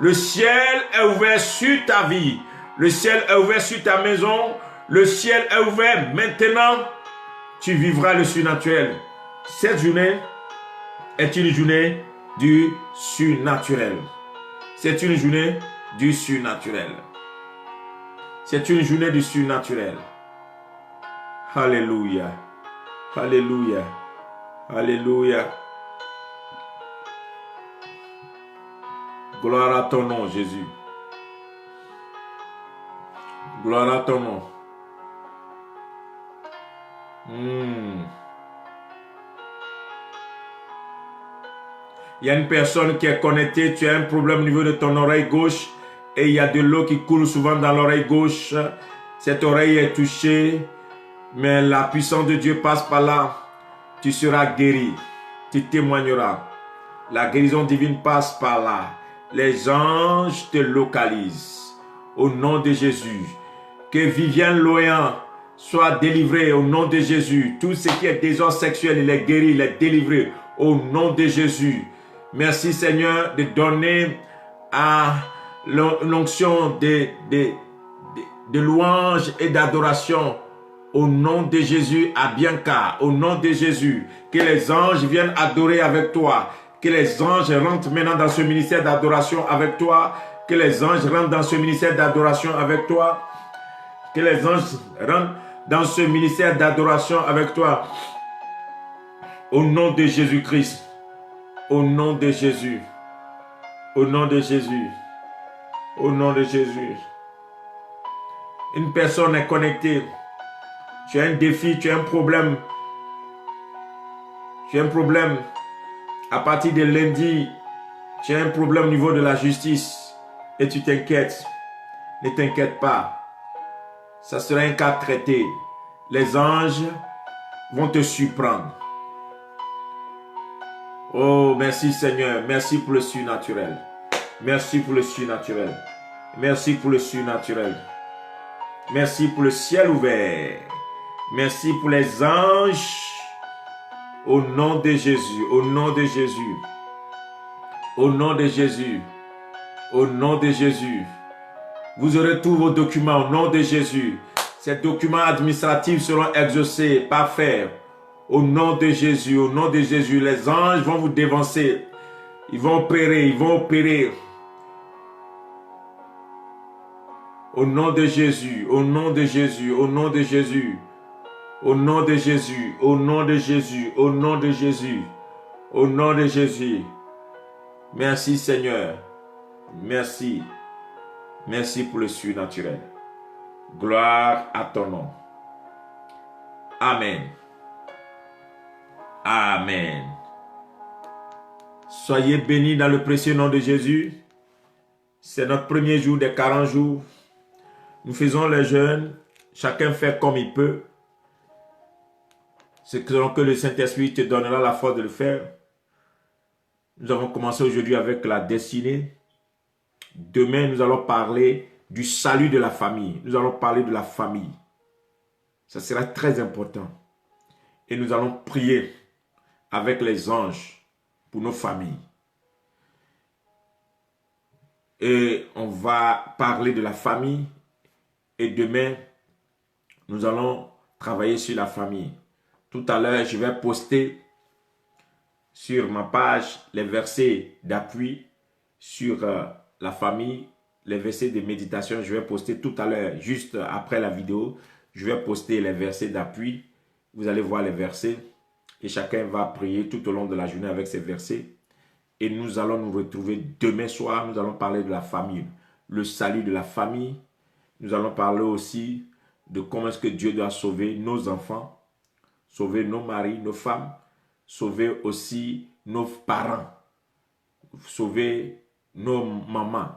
A: Le ciel est ouvert sur ta vie. Le ciel est ouvert sur ta maison. Le ciel est ouvert. Maintenant, tu vivras le surnaturel. Cette journée est une journée du surnaturel. C'est une journée du surnaturel. C'est une journée du surnaturel. Alléluia. Alléluia. Alléluia. Gloire à ton nom, Jésus. Gloire à ton nom. Il y a une personne qui est connectée, tu as un problème au niveau de ton oreille gauche et il y a de l'eau qui coule souvent dans l'oreille gauche. Cette oreille est touchée, mais la puissance de Dieu passe par là. Tu seras guéri, tu témoigneras. La guérison divine passe par là. Les anges te localisent. Au nom de Jésus. Que Viviane Loyan soit délivrée au nom de Jésus. Tout ce qui est désordre sexuel, il est guéri, il est délivré au nom de Jésus. Merci Seigneur de donner à l'onction de louange et d'adoration au nom de Jésus à Bianca, au nom de Jésus. Que les anges viennent adorer avec toi. Que les anges rentrent maintenant dans ce ministère d'adoration avec toi. Que les anges rentrent dans ce ministère d'adoration avec toi. Que les anges rentrent dans ce ministère d'adoration avec toi. Au nom de Jésus-Christ. Au nom de Jésus. Au nom de Jésus. Au nom de Jésus. Une personne est connectée. Tu as un défi, tu as un problème. Tu as un problème. À partir de lundi, tu as un problème au niveau de la justice. Et tu t'inquiètes. Ne t'inquiète pas. Ça sera un cas traité. Les anges vont te surprendre. Oh, merci Seigneur. Merci pour le surnaturel. Merci pour le surnaturel. Merci pour le surnaturel. Merci pour le ciel ouvert. Merci pour les anges. Au nom de Jésus. Au nom de Jésus. Au nom de Jésus. Au nom de Jésus. Vous aurez tous vos documents au nom de Jésus. Ces documents administratifs seront exaucés, parfaits. Au nom de Jésus, au nom de Jésus, les anges vont vous dévancer. Ils vont opérer, ils vont opérer. Au nom de Jésus, au nom de Jésus, au nom de Jésus. Au nom de Jésus, au nom de Jésus, au nom de Jésus. Au nom de Jésus. Merci Seigneur. Merci. Merci pour le surnaturel. Gloire à ton nom. Amen. Amen. Soyez bénis dans le précieux nom de Jésus. C'est notre premier jour des 40 jours. Nous faisons les jeûnes. Chacun fait comme il peut. C'est que le Saint-Esprit te donnera la force de le faire. Nous avons commencé aujourd'hui avec la destinée. Demain, nous allons parler du salut de la famille. Nous allons parler de la famille. Ça sera très important. Et nous allons prier avec les anges pour nos familles. Et on va parler de la famille. Et demain, nous allons travailler sur la famille. Tout à l'heure, je vais poster sur ma page les versets d'appui sur la famille, les versets de méditation. Je vais poster tout à l'heure, juste après la vidéo. Je vais poster les versets d'appui. Vous allez voir les versets et chacun va prier tout au long de la journée avec ces versets. Et nous allons nous retrouver demain soir. Nous allons parler de la famille, le salut de la famille. Nous allons parler aussi de comment est-ce que Dieu doit sauver nos enfants, sauver nos maris, nos femmes, sauver aussi nos parents, sauver nos mamans.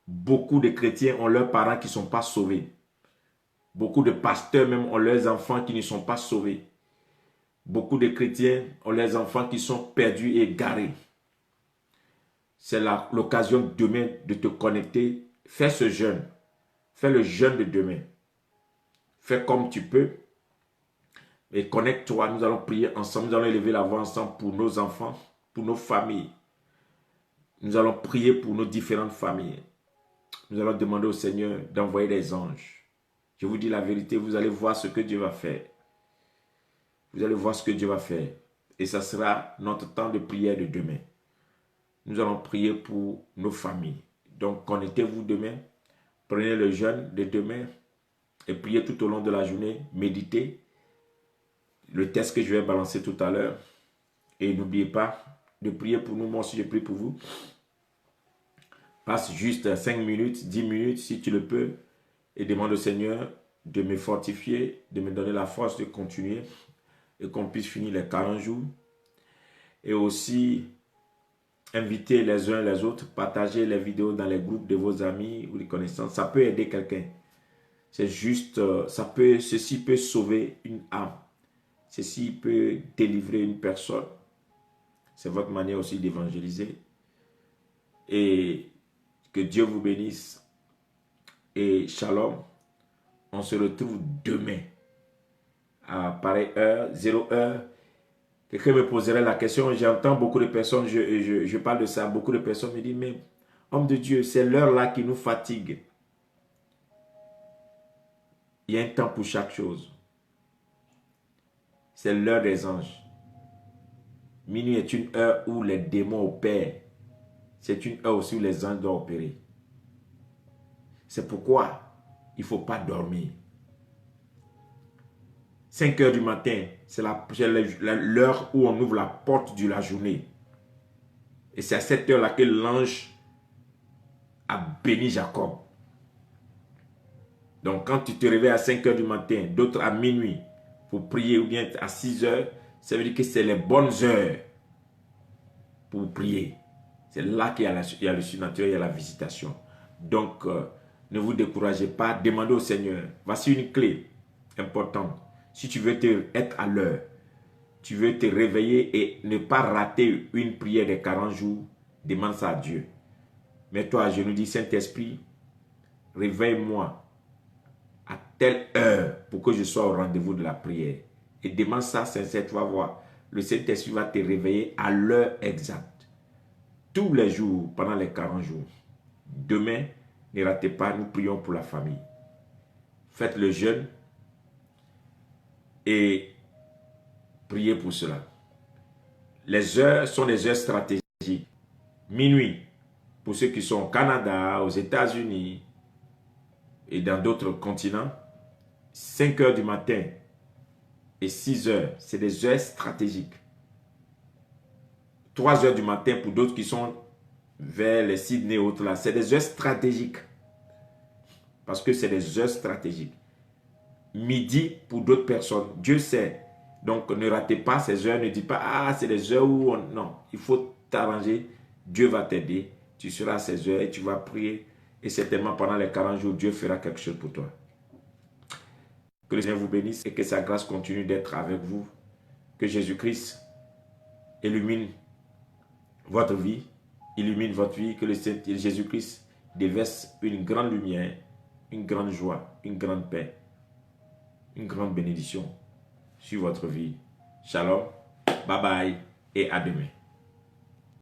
A: Beaucoup de chrétiens ont leurs parents qui ne sont pas sauvés. Beaucoup de pasteurs même ont leurs enfants qui ne sont pas sauvés. Beaucoup de chrétiens ont leurs enfants qui sont perdus et égarés. C'est l'occasion demain de te connecter. Fais ce jeûne. Fais le jeûne de demain. Fais comme tu peux. Et connecte-toi. Nous allons prier ensemble. Nous allons élever la voix ensemble pour nos enfants, pour nos familles. Nous allons prier pour nos différentes familles. Nous allons demander au Seigneur d'envoyer des anges. Je vous dis la vérité, vous allez voir ce que Dieu va faire. Vous allez voir ce que Dieu va faire. Et ça sera notre temps de prière de demain. Nous allons prier pour nos familles. Donc, connectez-vous demain. Prenez le jeûne de demain et priez tout au long de la journée. Méditez. Le texte que je vais balancer tout à l'heure. Et n'oubliez pas de prier pour nous. Moi aussi, je prie pour vous. Passe juste 5 minutes, 10 minutes si tu le peux. Et demande au Seigneur de me fortifier, de me donner la force de continuer. Et qu'on puisse finir les 40 jours. Et aussi, inviter les uns les autres, partager les vidéos dans les groupes de vos amis ou des connaissances. Ça peut aider quelqu'un. C'est juste, ceci peut sauver une âme. Ceci peut délivrer une personne. C'est votre manière aussi d'évangéliser. Et que Dieu vous bénisse. Et shalom. On se retrouve demain. À pareille heure, 0 heure. Quelqu'un me poserait la question. J'entends beaucoup de personnes, je parle de ça. Beaucoup de personnes me disent, mais homme de Dieu, c'est l'heure là qui nous fatigue. Il y a un temps pour chaque chose. C'est l'heure des anges. Minuit est une heure où les démons opèrent. C'est une heure aussi où les anges doivent opérer. C'est pourquoi il ne faut pas dormir. 5 heures du matin, c'est l'heure où on ouvre la porte de la journée. Et c'est à cette heure-là que l'ange a béni Jacob. Donc quand tu te réveilles à 5 heures du matin, d'autres à minuit, pour prier, ou bien à 6 heures, ça veut dire que c'est les bonnes heures pour prier. C'est là qu'il y a le surnaturel, il y a la visitation. Donc, ne vous découragez pas, demandez au Seigneur. Voici une clé importante. Si tu veux être à l'heure, tu veux te réveiller et ne pas rater une prière de 40 jours, demande ça à Dieu. Mets-toi à genoux, dis Saint-Esprit, réveille-moi à telle heure pour que je sois au rendez-vous de la prière. Et demande ça sincèrement, tu vas voir. Le Saint-Esprit va te réveiller à l'heure exacte. Tous les jours, pendant les 40 jours. Demain, ne ratez pas, nous prions pour la famille. Faites le jeûne et priez pour cela. Les heures sont des heures stratégiques. Minuit, pour ceux qui sont au Canada, aux États-Unis et dans d'autres continents. 5 heures du matin et 6 heures, c'est des heures stratégiques. 3 heures du matin pour d'autres qui sont vers les Sydney et autres là, c'est des heures stratégiques. Parce que c'est des heures stratégiques. Midi pour d'autres personnes, Dieu sait. Donc ne ratez pas ces heures, ne dites pas, ah c'est des heures où on... Non, il faut t'arranger, Dieu va t'aider. Tu seras à ces heures et tu vas prier. Et certainement pendant les 40 jours, Dieu fera quelque chose pour toi. Que le Seigneur vous bénisse et que sa grâce continue d'être avec vous. Que Jésus-Christ illumine votre vie, que le Saint Jésus-Christ déverse une grande lumière, une grande joie, une grande paix, une grande bénédiction sur votre vie. Shalom, bye bye et à demain.